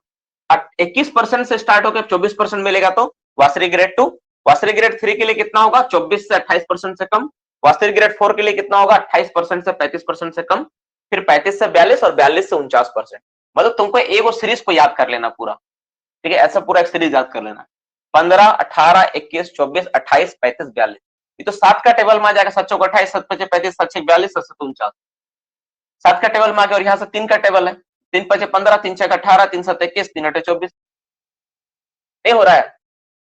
21% से स्टार्ट होकर 24% मिलेगा तो वासरी ग्रेड 2। वासरी ग्रेड 3 के लिए कितना होगा, 24 से 28% से कम। वासरी ग्रेड 4 के लिए कितना होगा, 28% से 35% से कम। फिर 35 से 42 और 42 से 49%। मतलब तुमको एक वो सीरीज को याद कर लेना पूरा। ठीक है, ऐसा पूरा एक सीरीज याद कर लेना, 15, 18, 21, 24, 28, 35, 42। ये तो 7 का टेबल में आ जाएगा, 7 चौक 28, 7 पचे 35, 7 छक 42, 7 7 49। 7 का टेबल में आ गया, और यहाँ से 3 का टेबल है, 3 पचे 15, 3 छक 18, 3 7 21, 3 8 24। नहीं हो रहा है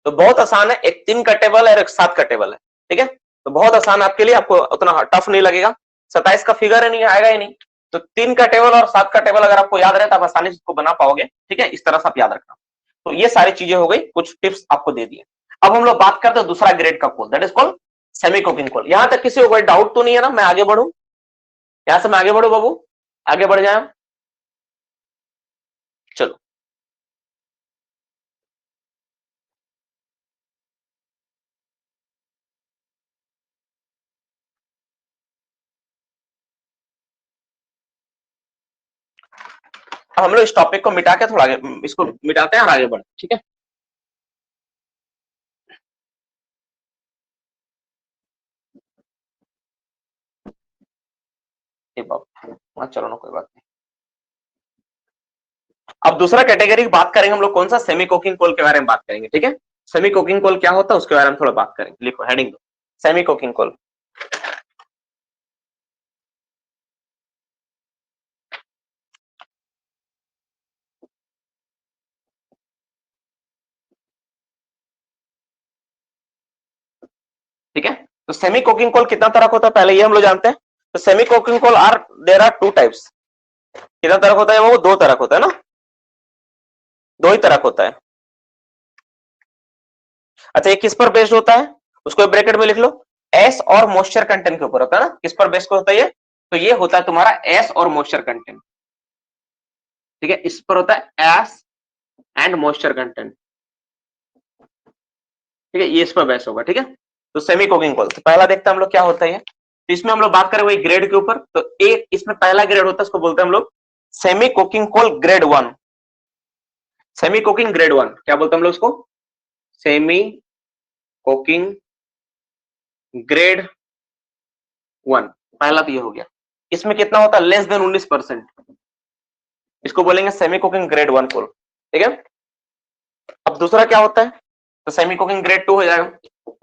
तो बहुत आसान है, एक 3 का टेबल है और एक 7 का टेबल है। ठीक है, तो बहुत आसान आपके लिए, आपको उतना टफ नहीं लगेगा। 27 का फिगर है नहीं आएगा ही नहीं, तो 3 का टेबल और 7 का टेबल अगर आपको याद रहे तो आप आसानी से इसको बना पाओगे। ठीक है, इस तरह से आप याद रखना। तो ये सारी चीजें हो गई, कुछ टिप्स आपको दे दिए। अब हम लोग बात करते हैं दूसरा ग्रेड का coal, that is called semi coking coal. यहां तक किसी को कोई डाउट तो नहीं है ना, मैं आगे बढ़ू, यहां से मैं आगे बढ़ू बाबू, आगे बढ़ जाए। चलो अब हम लोग इस टॉपिक को मिटा के थोड़ा आगे, इसको मिटाते हैं और आगे बढ़ते हैं। ठीक है, बाबू चलो ना, कोई बात नहीं। अब दूसरा कैटेगरी की बात करेंगे हम लोग, कौन सा, सेमी कुकिंग कोल के बारे में बात करेंगे। ठीक है, सेमी कुकिंग कोल क्या होता है उसके बारे में थोड़ा बात करेंगे। लिखो हेडिंग दो, सेमी कुकिंग कोल। ठीक है, तो सेमी कुकिंग कोल कितना तरह का होता है पहले ये हम लोग जानते हैं। तो semi coking coal are there are 2 types. कितना तरह का होता है वो, 2 तरह का होता है ना, 2 ही तरह का होता है। अच्छा, ये किस पर बेस्ड होता है, उसको ब्रैकेट में लिख लो, एस और मॉइस्चर कंटेंट के ऊपर होता है ना। किस पर बेस्ड होता है ये, तो ये होता है तुम्हारा एस और मॉइस्चर कंटेंट। ठीक है, इस पर होता है एस एंड मॉइस्चर कंटेंट। ठीक है, ये इस पर बेस्ड होगा। ठीक है, तो सेमी कुकिंग कोल, तो पहला देखते हैं हम लोग क्या होता है। तो इसमें हम लोग बात करें वही ग्रेड के ऊपर, तो एक इसमें पहला ग्रेड होता है, उसको बोलते हैं हम लोग semi coking coal grade 1। Semi coking grade 1 क्या बोलते हैं हम लोग उसको, सेमी कुकिंग ग्रेड 1। पहला तो ये हो गया। इसमें कितना होता है, लेस देन 19%, इसको बोलेंगे सेमी कुकिंग ग्रेड 1 कोल। ठीक है, अब दूसरा क्या होता है, तो सेमी कुकिंग ग्रेड 2 हो जाएगा,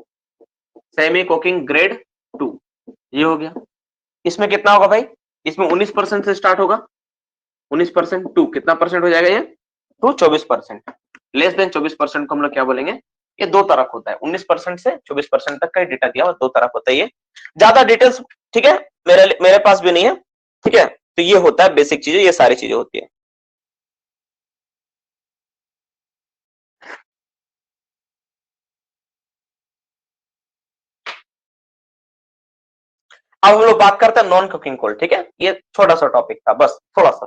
सेमी कुकिंग ग्रेड 2 ये हो गया। इसमें कितना होगा भाई, इसमें 19% से स्टार्ट होगा, 19% टू कितना परसेंट हो जाएगा ये, टू 24%। लेस देन 24% को हम लोग क्या बोलेंगे, ये दो तरफ होता है, 19% से 24% तक का डेटा दिया हुआ दो तरफ होता है ये, ज्यादा डिटेल्स ठीक है मेरे पास भी नहीं है, ठीक है। तो ये होता है बेसिक चीजें, ये सारी चीजें होती है। अब हम लोग बात करते हैं नॉन कुकिंग कोल, ठीक है। ये छोटा सा टॉपिक था बस, थोड़ा सा,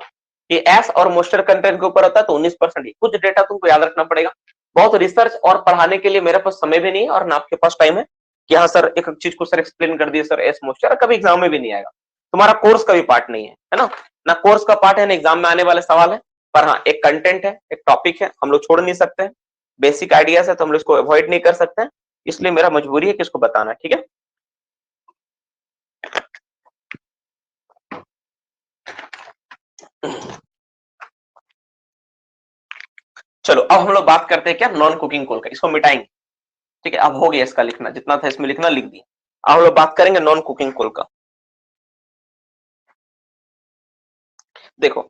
ये एस और मोस्टर कंटेंट के ऊपर होता है, तो 19% कुछ डेटा तुमको याद रखना पड़ेगा। बहुत रिसर्च और पढ़ाने के लिए मेरे पास समय भी नहीं है और ना आपके पास टाइम है कि हाँ सर एक चीज को सर एक्सप्लेन कर दिए सर एस मोस्टर, कभी एग्जाम में भी नहीं आएगा, तुम्हारा कोर्स का भी पार्ट नहीं है ना, ना कोर्स का पार्ट है ना एग्जाम में आने वाले सवाल है। पर हाँ एक कंटेंट है, एक टॉपिक है, हम लोग छोड़ नहीं सकते हैं, बेसिक आइडियाज है तो हम लोग इसको अवॉइड नहीं कर सकते हैं, इसलिए मेरा मजबूरी है कि इसको बताना, ठीक है। चलो अब हम लोग बात करते हैं क्या नॉन कुकिंग कोल का, इसको मिटाएंगे, ठीक है। अब हो गया इसका लिखना, जितना था इसमें लिखना लिख दिया। अब हम लोग बात करेंगे नॉन कुकिंग कोल का। देखो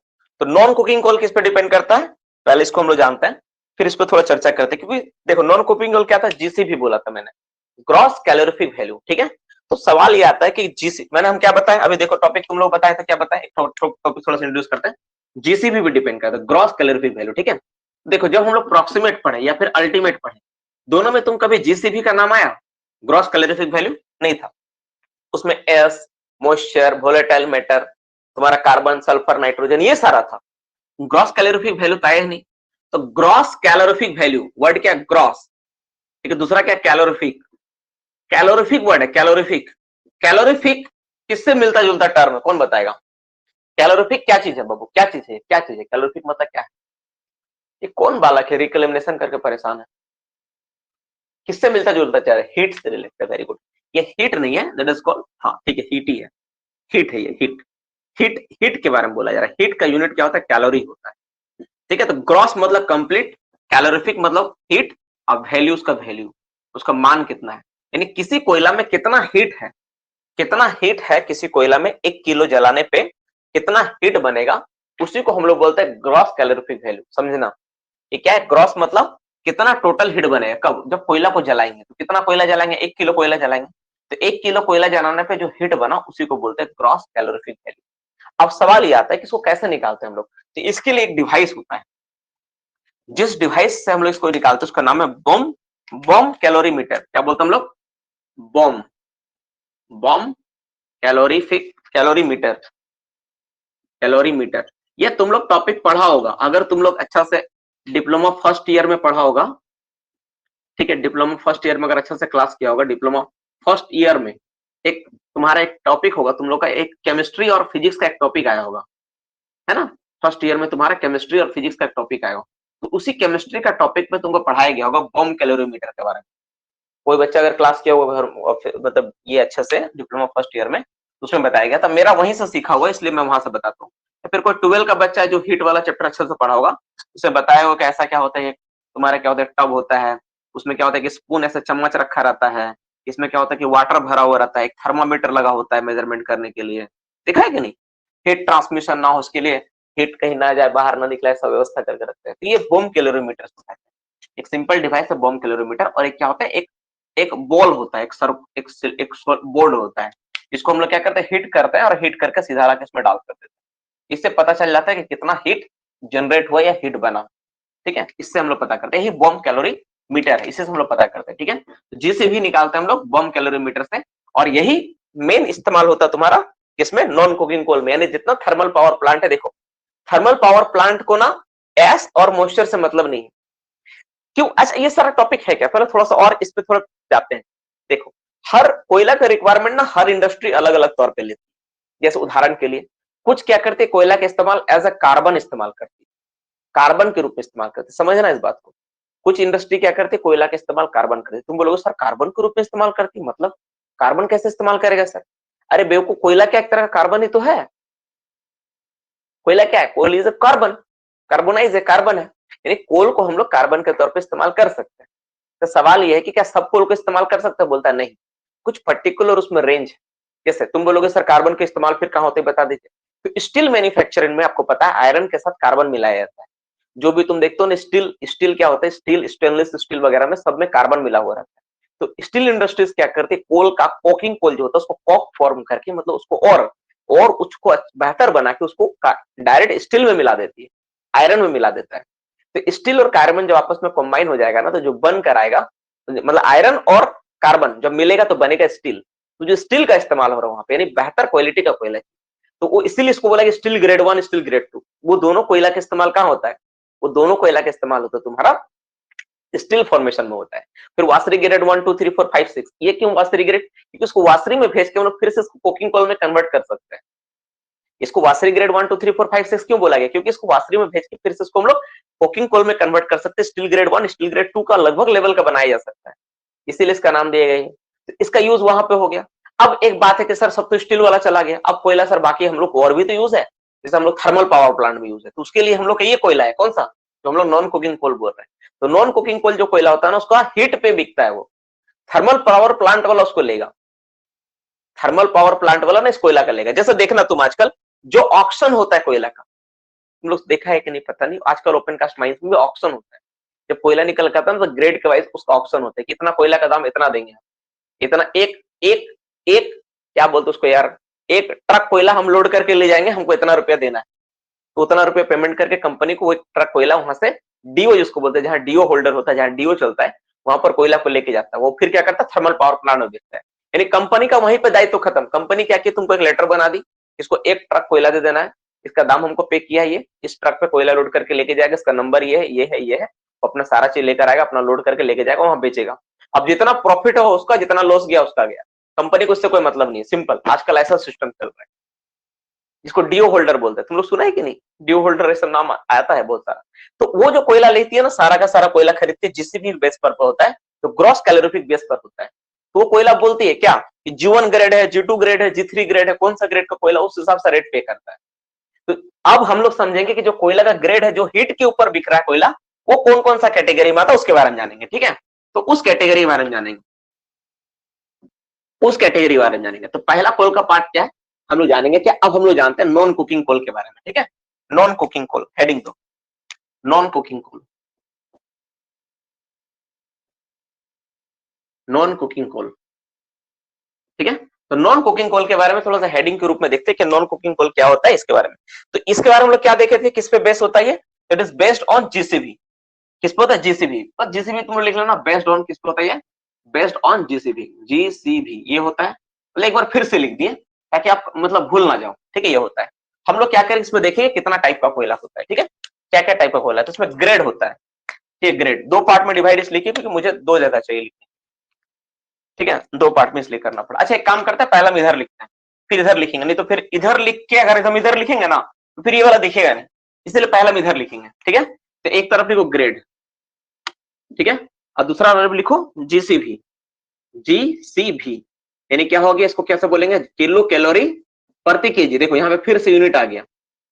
तो नॉन कुकिंग कोल किस पे डिपेंड करता है, पहले इसको हम लोग जानते हैं, फिर इस पर थोड़ा चर्चा करते हैं, क्योंकि देखो नॉन कुकिंग कोल क्या था, जीसीबी बोला था मैंने, ग्रॉस कैलोरीफिक वैल्यू, ठीक है। तो सवाल ये आता है कि जीसी मैंने हम क्या बताया अभी, देखो टॉपिक तुम लोग बताया था, क्या बताया, टॉपिक थोड़ा सा इंट्रोड्यूस करते हैं। जीसीबी भी डिपेंड करता है, ग्रॉस कैलोरीफिक वैल्यू, ठीक है। देखो जब हम लोग प्रोक्सीमेट पढ़े या फिर अल्टीमेट पढ़े, दोनों में तुम कभी जीसीबी का नाम आया, ग्रॉस कैलोरीफिक वैल्यू नहीं था उसमें, एस मॉइस्चर वोलेटाइल मैटर तुम्हारा कार्बन सल्फर नाइट्रोजन ये सारा था, ग्रॉस कैलोरीफिक वैल्यू तो आया नहीं। तो ग्रॉस कैलोरीफिक वैल्यू वर्ड क्या, ग्रॉस, ठीक है, दूसरा क्या कैलोरीफिक, कैलोरीफिक वर्ड है, कैलोरीफिक, कैलोरीफिक किससे मिलता जुलता टर्म है, कौन बताएगा, कैलोरीफिक क्या चीज है बाबू, क्या चीज है, क्या चीज है कैलोरीफिक, मतलब क्या है, ये कौन बालक है रिकलेमिनेशन करके परेशान है, किससे मिलता जुलता चाह रहा है, हीट से रिलेटेड, वेरी गुड। ये हीट नहीं है, दैट इज कॉल्ड, हाँ ठीक है हीट ही है, हीट है ये, हीट, हीट हीट के बारे में बोला जा रहा है, हीट का यूनिट क्या होता है, कैलोरी होता है, ठीक है। तो ग्रॉस मतलब कंप्लीट, कैलोरीफिक मतलब हीट, और वैल्यू उसका वैल्यू, उसका मान कितना है, यानी किसी कोयला में कितना हीट है, कितना हीट है किसी कोयला में, 1 किलो जलाने पे कितना हीट बनेगा, उसी को हम लोग बोलते हैं ग्रॉस कैलोरीफिक वैल्यू, समझना। ये क्या है, ग्रॉस मतलब कितना टोटल हीट बनेगा, कब, जब कोयला को जलाएंगे, तो कितना कोयला जलाएंगे, 1 किलो कोयला जलाएंगे, तो 1 किलो कोयला जलाने पे जो हीट बना उसी को बोलते हैं ग्रॉस कैलोरीफिक वैल्यू। अब सवाल ये आता है कि इसको कैसे निकालते हैं हम लोग, तो इसके लिए एक डिवाइस होता है, जिस डिवाइस से हम लोग इसको निकालते हैं उसका नाम है बॉम, बॉम कैलोरीमीटर, क्या बोलते हैं हम लोग, bomb, bomb calorific, calorimeter, calorimeter. ये तुम लोग टॉपिक पढ़ा होगा, अगर तुम लोग अच्छा से डिप्लोमा फर्स्ट ईयर में पढ़ा होगा, ठीक है, डिप्लोमा फर्स्ट ईयर में अगर अच्छा से क्लास किया होगा, डिप्लोमा फर्स्ट ईयर में एक तुम्हारा एक टॉपिक होगा, तुम लोग का एक केमिस्ट्री और फिजिक्स का एक टॉपिक आया होगा, है ना, फर्स्ट ईयर में तुम्हारा केमिस्ट्री और फिजिक्स का एक टॉपिक आएगा, तो उसी केमिस्ट्री का टॉपिक में तुमको पढ़ाया गया होगा बॉम कैलोरीमीटर के बारे में। कोई बच्चा अगर क्लास किया होगा मतलब ये अच्छे से डिप्लोमा फर्स्ट ईयर में, तो उसमें बताया गया था, मेरा वहीं से सीखा हुआ इसलिए मैं वहां से बताता हूँ। या फिर कोई 12 का बच्चा है जो हीट वाला चैप्टर अच्छे से पढ़ा होगा, उसे बताया होगा कि ऐसा क्या होता है, तुम्हारा क्या होता है, टब होता है, उसमें क्या होता है कि स्पून ऐसे चम्मच रखा रहता है, इसमें क्या होता है कि वाटर भरा हुआ रहता है, एक थर्मामीटर लगा होता है मेजरमेंट करने के लिए, देखा है कि नहीं, हीट ट्रांसमिशन ना हो उसके लिए, हीट कहीं ना जाए बाहर ना निकले, ऐसा व्यवस्था करके रखते हैं, तो ये बॉम कैलोरीमीटर होता है, एक सिंपल डिवाइस है बॉम कैलोरीमीटर। और एक क्या होता है, एक एक बॉल होता है, एक बोर्ड होता है, इसको हम लोग क्या करते हैं, हिट करते हैं और हिट करके सीधा लाके इसमें डाल देते हैं, इससे पता चल जाता है कि कितना हीट जनरेट हुआ या हीट बना, ठीक है, इससे हम लोग पता करते हैं, यही बॉम कैलोरी मीटर है, इसी से हम लोग पता करते हैं, ठीक है। जी से भी निकालते हैं हम लोग बॉम कैलोरी मीटर से, और यही मेन इस्तेमाल होता है तुम्हारा किसमें, नॉन कुकिंग कोल में, यानी जितना थर्मल पावर प्लांट है, देखो थर्मल पावर प्लांट को ना एस और मॉइस्चर से मतलब नहीं है, क्यों, अच्छा ये सारा टॉपिक है क्या, पहले थोड़ा सा और इस पे थोड़ा जाते हैं। देखो हर कोयला का रिक्वायरमेंट ना हर इंडस्ट्री अलग अलग तौर पे लेती है, जैसे उदाहरण के लिए कुछ क्या करते हैं, कोयला का इस्तेमाल एज अ कार्बन इस्तेमाल करती है, कार्बन के रूप में इस्तेमाल करते, समझना इस बात को, कुछ इंडस्ट्री क्या करती है, कोयला का इस्तेमाल कार्बन करती, तुम बोलोगे सर कार्बन के रूप में इस्तेमाल करती, मतलब कार्बन कैसे इस्तेमाल करेगा सर, अरे बेवकूफ, कोयला क्या एक तरह का कार्बन ही तो है, कोयला क्या है, coal is a carbon, carbonise है, कार्बन है, यानी कोल को हम लोग कार्बन के तौर पे इस्तेमाल कर सकते हैं, तो सवाल ये है कि क्या सब कोल को इस्तेमाल कर सकते हैं? बोलता है नहीं, कुछ पर्टिकुलर उसमें रेंज। जैसे तुम बोलोगे सर कार्बन के इस्तेमाल फिर कहाँ होते हैं बता दीजिए। तो स्टील मैन्युफैक्चरिंग में आपको पता है आयरन के साथ कार्बन मिलाया जाता है। जो भी तुम देखते हो ना स्टील, स्टील क्या होता है, स्टील स्टेनलेस स्टील वगैरह में सब में कार्बन मिला हुआ रहता है। तो स्टील इंडस्ट्रीज क्या करती है, कोल का कोकिंग कोल जो होता है उसको कॉक फॉर्म करके मतलब उसको और उसको बेहतर बना के उसको डायरेक्ट स्टील में मिला देती है, आयरन में मिला देता है। तो स्टील और कार्बन जब आपस में कंबाइन हो जाएगा ना तो जो बन कर आएगा, मतलब आयरन और कार्बन जब मिलेगा तो बनेगा स्टील। तो जो स्टील का इस्तेमाल हो रहा है वहां पे यानी बेहतर क्वालिटी का कोयला है। तो वो इसीलिए इसको बोला कि स्टील ग्रेड 1 स्टील ग्रेड 2। वो दोनों कोयला का इस्तेमाल कहाँ होता है, वो दोनों कोयला का इस्तेमाल होता है तुम्हारा स्टील फॉर्मेशन में होता है। फिर वासरी ग्रेड 1 2 3 4 5 6, ये क्यों वासरी ग्रेड, क्योंकि उसको वासरी में भेज के हम लोग फिर से इसको कोकिंग कोल में कन्वर्ट कर सकते हैं। इसको वासरी ग्रेड 1 2 3 4 5 6 क्यों बोला गया, क्योंकि इसको वासरी में भेज के फिर से इसको हम लोग कोकिंग कोल में कन्वर्ट कर सकते हैं। स्टील ग्रेड 1 स्टील ग्रेड 2 का लगभग लेवल का बनाया जा सकता है, इसीलिए इसका नाम दिया गया है। तो इसका यूज वहां पे हो गया। अब एक बात है कि सर सब तो स्टील वाला चला गया, अब कोयला सर बाकी हम लोग को और भी तो यूज है, जैसे हम लोग थर्मल पावर प्लांट में यूज है, तो उसके लिए हम लोग का ये कोयला है कौन सा, जो हम लोग नॉन कुकिंग कोल बोल रहे हैं। तो नॉन कुकिंग कोल जो कोयला होता है ना उसका हीट पे बिकता है, वो थर्मल पावर प्लांट वाला उसको लेगा, थर्मल पावर प्लांट वाला ना इस कोयला का लेगा। जैसे देखना तुम आजकल जो ऑक्शन होता है कोयला का, तुम लोग देखा है कि नहीं पता नहीं, आजकल ओपन कास्ट माइंस में भी ऑक्शन होता है। जब कोयला निकल कर आता है ना तो ग्रेड के वाइज उसका ऑक्शन होता है कि इतना कोयला का दाम इतना देंगे, इतना एक एक एक क्या बोलते उसको यार, एक ट्रक कोयला हम लोड करके ले जाएंगे, हमको इतना रुपया देना है। तो उतना रुपया पेमेंट करके कंपनी को वो एक ट्रक कोयला वहां से डीओ जिसको बोलते हैं, जहां डीओ होल्डर होता है, जहां डीओ चलता है वहां पर कोयला को लेके जाता है। वो फिर क्या करता है थर्मल पावर प्लांट में बेचता है। यानी कंपनी का वहीं पे दायित्व खत्म। कंपनी क्या की तुमको एक लेटर बना दी, इसको एक ट्रक कोयला दे देना है, इसका दाम हमको पे किया है, ये इस ट्रक पे कोयला लोड करके लेके जाएगा, इसका नंबर ये है ये है ये है, अपना सारा चीज लेकर आएगा, अपना लोड करके लेके जाएगा, वहां बेचेगा। अब जितना प्रॉफिट हो उसका, जितना लॉस गया उसका गया, कंपनी को उससे कोई मतलब नहीं है। सिंपल आजकल ऐसा सिस्टम चल रहा है, जिसको डीओ होल्डर बोलते हैं। तुम लोग सुना है कि नहीं, डीओ होल्डर ऐसा नाम आता है बहुत सारा। तो वो जो कोयला लेती है ना, सारा का सारा कोयला खरीदती है, जिस भी बेस पर होता है, तो ग्रॉस कैलोरीफिक बेस पर होता है। तो वो कोयला बोलती है क्या कि G1 ग्रेड है, G2 ग्रेड है, G3 ग्रेड है, कौन सा ग्रेड का कोयला, उस हिसाब से रेट पे करता है। तो अब हम लोग समझेंगे कि जो कोयला का ग्रेड है, जो हीट के ऊपर बिक रहा है कोयला, वो कौन कौन सा कैटेगरी में आता है उसके बारे में जानेंगे, ठीक है। तो उस कैटेगरी के बारे में जानेंगे, उस कैटेगरी के बारे में जानेंगे। तो पहला कोल का पार्ट क्या है हम लोग जानेंगे क्या। अब हम लोग जानते हैं नॉन कुकिंग कोल के बारे में, ठीक है। नॉन कुकिंग कोल, हेडिंग दो non cooking coal, non cooking coal, ठीक है। तो नॉन कुकिंग कोल के बारे में थोड़ा सा हेडिंग के रूप में देखते हैं कि नॉन कुकिंग कोल क्या होता है इसके बारे में। तो इसके बारे में हम लोग क्या देखे थे, किस पे बेस होता है ये, it is based on GCB. किस पे होता है, जीसीबी। पर जीसीबी तुम लोग लिख लेना, बेस्ड ऑन किस पे होता है, बेस्ड ऑन जीसीबी, जीसीबी ये होता है। मतलब एक बार फिर से लिख दिए ताकि आप मतलब भूल ना जाओ, ठीक है। ये होता है, हम लोग क्या करें इसमें देखेंगे कितना टाइप का कोयला होता है, ठीक है, क्या क्या टाइप का कोयला है। तो इसमें ग्रेड होता है, ये ग्रेड दो पार्ट में डिवाइड इसलिए क्योंकि मुझे दो जगह चाहिए लिखने, ठीक है, दो पार्ट में इसलिए करना पड़ा। अच्छा एक काम करते हैं, पहला हम इधर लिखते हैं फिर इधर लिखेंगे, नहीं तो फिर इधर लिख के अगर हम इधर लिखेंगे ना तो फिर ये वाला दिखेगा नहीं, इसलिए पहला हम इधर लिखेंगे, ठीक है। तो एक तरफ लिखो ग्रेड, ठीक है, और दूसरा तरफ लिखो जीसीबी, जीसीबी यानी क्या हो गया, इसको कैसे बोलेंगे, किलो कैलोरी प्रति केजी। देखो यहाँ पे फिर से यूनिट आ गया,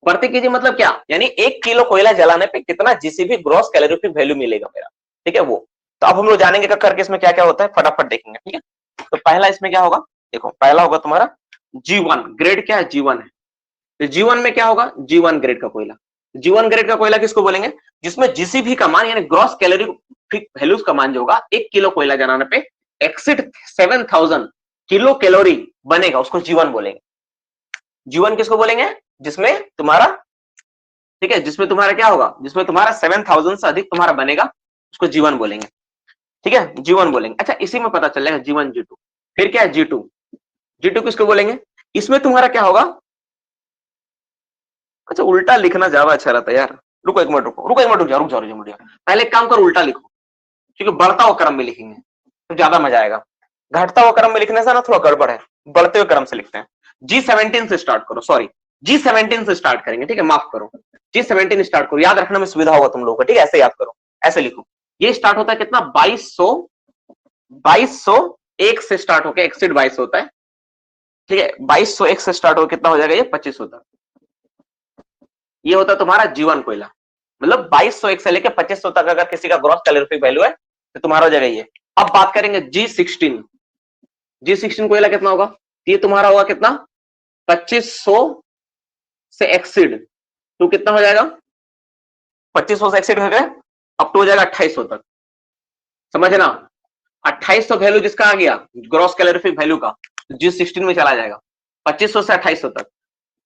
प्रति केजी मतलब क्या, यानी एक किलो कोयला जलाने पे कितना जीसीबी ग्रॉस कैलोरीफिक वैल्यू मिलेगा मेरा, ठीक है वो। तो अब हम लोग जानेंगे करके इसमें क्या क्या होता है, फटाफट देखेंगे, ठीक है। तो पहला इसमें क्या होगा, देखो पहला होगा तुम्हारा G1 ग्रेड, क्या है G1 है। तो G1 में क्या होगा, G1 ग्रेड का कोयला। G1 ग्रेड का कोयला किसको बोलेंगे, जिसमें जीसीबी का मान यानी ग्रॉस कैलोरीफिक वैल्यूज का मान जो होगा एक किलो कोयला जलाने पे एक्सिड 7000 किलो कैलोरी बनेगा, उसको G1 बोलेंगे। G1 किसको बोलेंगे, जिसमें तुम्हारा, ठीक है, जिसमें तुम्हारा क्या होगा, जिसमें तुम्हारा 7000 से अधिक तुम्हारा बनेगा, उसको G1 बोलेंगे, ठीक है, G1 बोलेंगे। अच्छा इसी में पता चल जाएगा G1 G2, फिर क्या है G2, G2 किसको बोलेंगे, इसमें तुम्हारा क्या होगा, अच्छा उल्टा लिखना ज्यादा अच्छा रहता है यार, रुको एक मिनट, रुको एक मिनट, रुक जाओ पहले एक काम करो उल्टा लिखो, क्योंकि बढ़ता हुआ क्रम में लिखेंगे तो ज्यादा मजा आएगा। घटता हुआ क्रम में लिखने से ना थोड़ा गड़बड़ है, बढ़ते हुए क्रम से लिखते हैं। G17 से स्टार्ट करो, सॉरी G17 से स्टार्ट करेंगे, ठीक है, माफ करो, G17 स्टार्ट करो, याद रखने में सुविधा होगा तुम लोगों को, ठीक है, ऐसे याद करो, ऐसे लिखो। ये स्टार्ट होता है कितना, 2201 से स्टार्ट होकर एक्सिड 22 होता है, ठीक है, 2201 से स्टार्ट होकर कितना हो जाएगा, ये 25 होता है। ये होता है तुम्हारा G1 कोयला, मतलब 2201 से लेकर 2500 तक अगर किसी का ग्रॉस कैलोरीफिक वैल्यू है तो तुम्हारा हो जाएगा ये। अब बात करेंगे G16। G16 कोयला कितना होगा, ये तुम्हारा होगा कितना 2500 से एक्सीड, तो कितना हो जाएगा 2500 से एक्सीड हो गया, अब तो हो जाएगा 2800 तक, समझ ना। 2800 वैल्यू जिसका आ गया ग्रॉस कैलोरीफिक वैल्यू का, G16 में चला जाएगा 2500 से 2800 तक।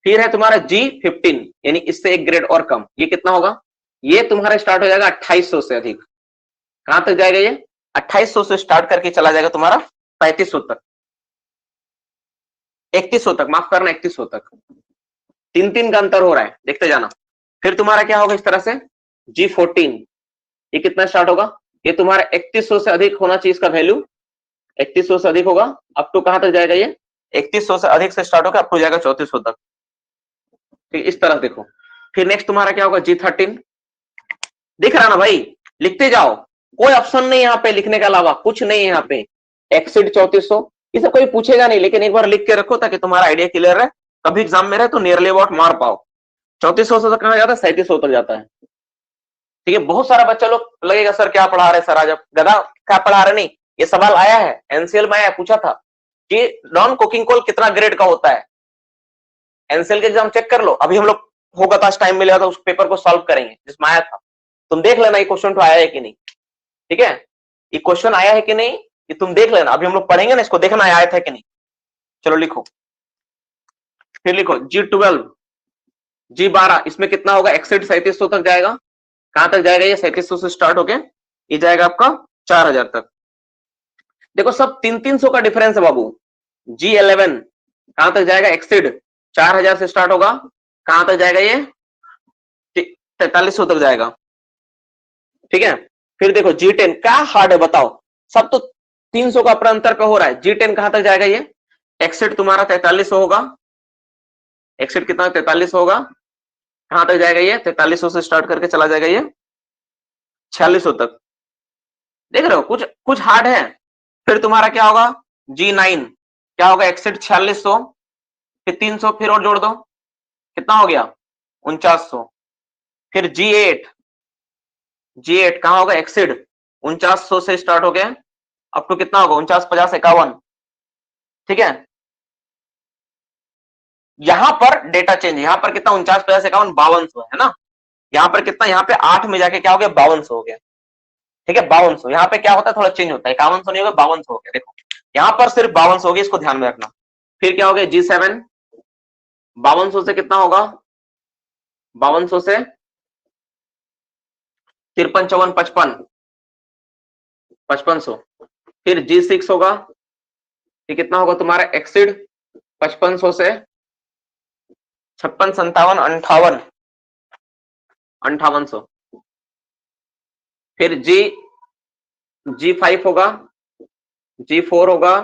फिर है तुम्हारा G15 यानी इससे एक ग्रेड और कम, ये कितना होगा, ये तुम्हारा स्टार्ट हो जाएगा 2800 से अधिक। कहां तक जाएगा ये 2800 से स्टार्ट करके चला जाएगा तुम्हारा 3500 तक, 3100 तक, माफ करना 3100 तक। 3 का अंतर हो रहा है, देखते जाना। फिर तुम्हारा क्या होगा इस तरह से G14, ये कितना स्टार्ट होगा, ये तुम्हारा 3100 से अधिक होना चाहिए, इसका वैल्यू 3100 से अधिक होगा। अप टू कहां तक जाएगा ये 3100 से अधिक से स्टार्ट होगा अप टू जाएगा 3400 तक, ठीक इस तरह देखो। फिर नेक्स्ट तुम्हारा क्या होगा G13, दिख रहा ना भाई, लिखते जाओ, कोई ऑप्शन नहीं यहाँ पे लिखने के अलावा, कुछ नहीं है यहाँ पे। एक्सिड 3400, इसे कोई पूछेगा नहीं, लेकिन एक बार लिख के रखो ताकि तुम्हारा आइडिया क्लियर है, कभी एग्जाम में रहे तो नियरली अबाउट मार पाओ। 3400 से कहां जाता है 3700 तक जाता है, ठीक है। बहुत सारा बच्चा लोग लगेगा सर क्या पढ़ा रहे सर, आज गधा क्या पढ़ा रहे, नहीं, ये सवाल आया है एनसीएल में, आया पूछा था कि नॉन कुकिंग कोल कितना ग्रेड का होता है। एनसीएल के एग्जाम चेक कर लो, अभी हम लोग होगा तो टाइम मिलेगा तो उस पेपर को सॉल्व करेंगे जिसमें आया था, तुम देख लेना ये क्वेश्चन तो आया है कि नहीं, ठीक है। ये क्वेश्चन आया है कि नहीं ये तुम देख लेना, अभी हम लोग पढ़ेंगे ना, इसको देखना आया था कि नहीं। चलो लिखो, फिर लिखो G12 G12, इसमें कितना होगा एक्सिड 3700 तक जाएगा। कहां तक जाएगा ये 3700 से स्टार्ट होके ये जाएगा आपका 4000 तक। देखो सब 300 का डिफरेंस है बाबू। G11 कहां तक जाएगा एक्सिड 4000 से स्टार्ट होगा, कहां तक जाएगा ये 4300 तक जाएगा, ठीक है। फिर देखो G10 क्या हार्ड है बताओ, सब तो 300 का अपना अंतर पे हो रहा है। G10 कहां तक जाएगा ये एक्सिड तुम्हारा 4300 होगा, एक्सिड कितना 4300 होगा, कहां तक जाएगा ये 4300 से स्टार्ट करके चला जाएगा ये 4600 तक, देख रहे हो कुछ कुछ हार्ड है। फिर तुम्हारा क्या होगा G9 क्या होगा एक्सिड 4600, फिर 300 फिर और जोड़ दो कितना हो गया 4900। फिर G8 कहां होगा एक्सिड 4900 से स्टार्ट हो गया अप टू कितना होगा 49 50 51, ठीक है। यहां पर डेटा चेंज, यहां पर कितना 49 50 51 5200 है ना, यहां पर कितना, यहाँ पे 8 में जाके क्या हो गया 5200 हो गया, ठीक है 5200। यहाँ पे क्या होता है थोड़ा चेंज होता है, 5100 नहीं होगा 5200 हो गया, देखो यहाँ पर सिर्फ 5200 होगी, इसको ध्यान में रखना। फिर क्या हो गया G7 5200 से कितना होगा 5200 से 53 54 55 5500। फिर G6 होगा, ये कितना होगा तुम्हारा एक्सिड 5500 से 56 57 58 5800। फिर G5 होगा, G4 होगा,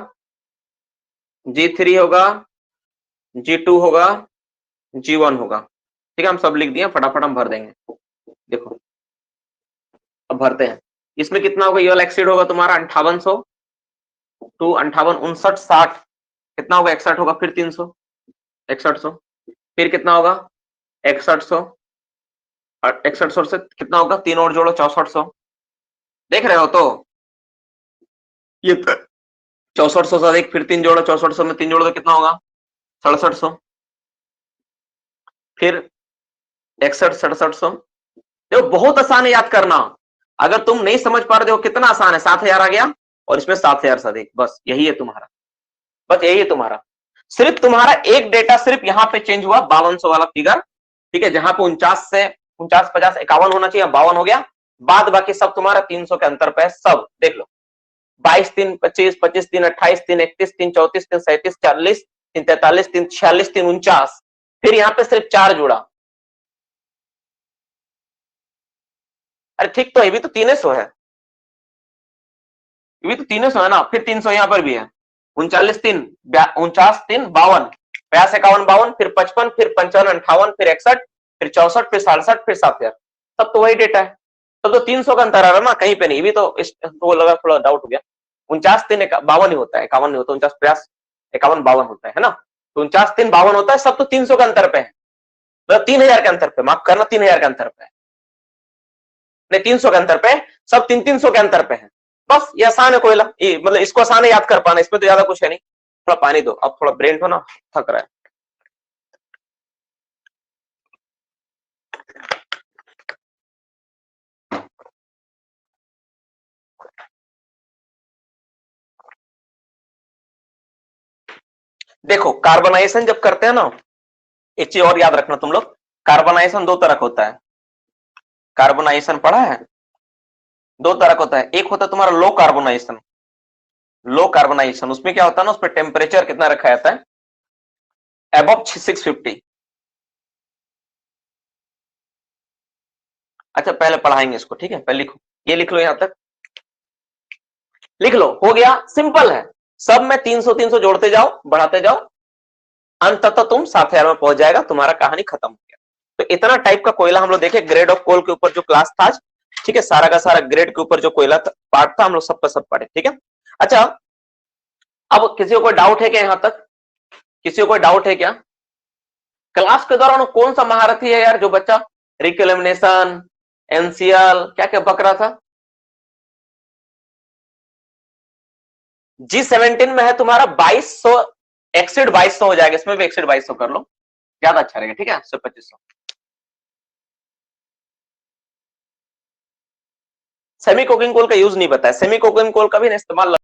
G3 होगा, G2 होगा, G1 होगा, ठीक है। हम सब लिख दिए, फटाफट हम भर देंगे। देखो अब भरते हैं, इसमें कितना होगा ये वाला एक्सिड होगा तुम्हारा 5800 टू 58 59 60, कितना होगा 61 होगा, फिर 300 6100, फिर कितना होगा 6100 6100 से कितना होगा 3 और जोड़ो 6400, देख रहे हो तो ये 6400 से अधिक, फिर 3 जोड़ो 6400 में 3 जोड़ो तो कितना होगा 6700, फिर 61 6700। देखो बहुत आसान है याद करना, अगर तुम नहीं समझ पा रहे हो कितना आसान है, 7000 आ गया और इसमें 7000 से अधिक, बस यही है तुम्हारा, बस यही है तुम्हारा। सिर्फ तुम्हारा एक डेटा सिर्फ यहाँ पे चेंज हुआ 5200 वाला फिगर, ठीक है, जहां पे 49 से 49 50 51 होना चाहिए 52 हो गया, बाद बाकी सब तुम्हारा 300 के अंतर पे है, सब देख लो 22 3 25 25 3 28 3 31 3 34 3 37 40 3 43 3 46 3 49, फिर यहाँ पे सिर्फ 4 जुड़ा, अरे ठीक तो ये भी तो 300 है, ये भी तो 300 है ना, फिर 300 यहाँ पर भी है 39 3 49 3 52 50 51 52, फिर 55 फिर 55 58 फिर 61 फिर 64 फिर 67 फिर 7000, तब तो वही डेटा है, तब तो 300 का अंतर आ रहा है ना, कहीं पे नहीं, भी तो लगा थोड़ा डाउट हो गया। 49 3 52 ही होता है, 51 नहीं होता, 49 50 51 52 होता है ना, तो 49 3 52 होता है, सब तो 300 का अंतर पे है, मतलब 3000 के अंतर पे, माफ करना 3000 के अंतर पे है, नहीं 300 के अंतर पे, सब 300 के अंतर पे है, बस ये आसान है कोयला, ये मतलब इसको आसान है याद कर पाना, इसमें तो ज्यादा कुछ है नहीं। थोड़ा पानी दो, अब थोड़ा ब्रेन हो ना थक रहा है। देखो कार्बनाइजेशन जब करते हैं ना, एक चीज और याद रखना तुम लोग, कार्बनाइजेशन दो तरह का होता है। कार्बनाइजेशन पढ़ा है, दो तरह का होता है। एक होता है तुम्हारा लो कार्बोनाइजेशन, लो कार्बोनाइजेशन उसमें क्या होता है ना, उस पर टेम्परेचर कितना रखा जाता है, अबव 650। अच्छा पहले पढ़ाएंगे इसको, ठीक है, पहले लिखो, ये लिख लो, यहां तक लिख लो, हो गया, सिंपल है। सब में 300 300 जोड़ते जाओ, बढ़ाते जाओ, अंततः तुम 7,000 में पहुंच जाएगा, तुम्हारा कहानी खत्म हो गया। तो इतना टाइप का कोयला हम लोग देखे, ग्रेड ऑफ कोल के ऊपर जो क्लास था आज, ठीक है, सारा का सारा ग्रेड के ऊपर जो कोयला पार्ट था हम लोग सबका सब पढ़े, ठीक है। अच्छा अब किसी को कोई डाउट है क्या यहां तक, किसी को कोई डाउट है क्या? क्लास के दौरान कौन सा महारथी है यार जो बच्चा रिकलेमिनेशन एनसीएल क्या क्या बक रहा था? G17 में है तुम्हारा 2200, एक्सिड 2200 हो जाएगा, इसमें भी एक्सिड 2200 कर लो, ज्यादा अच्छा रहेगा, ठीक है, 2500। सेमी कोकिंग कोल का यूज नहीं बताया, सेमी कोकिंग कोल का भी इस्तेमाल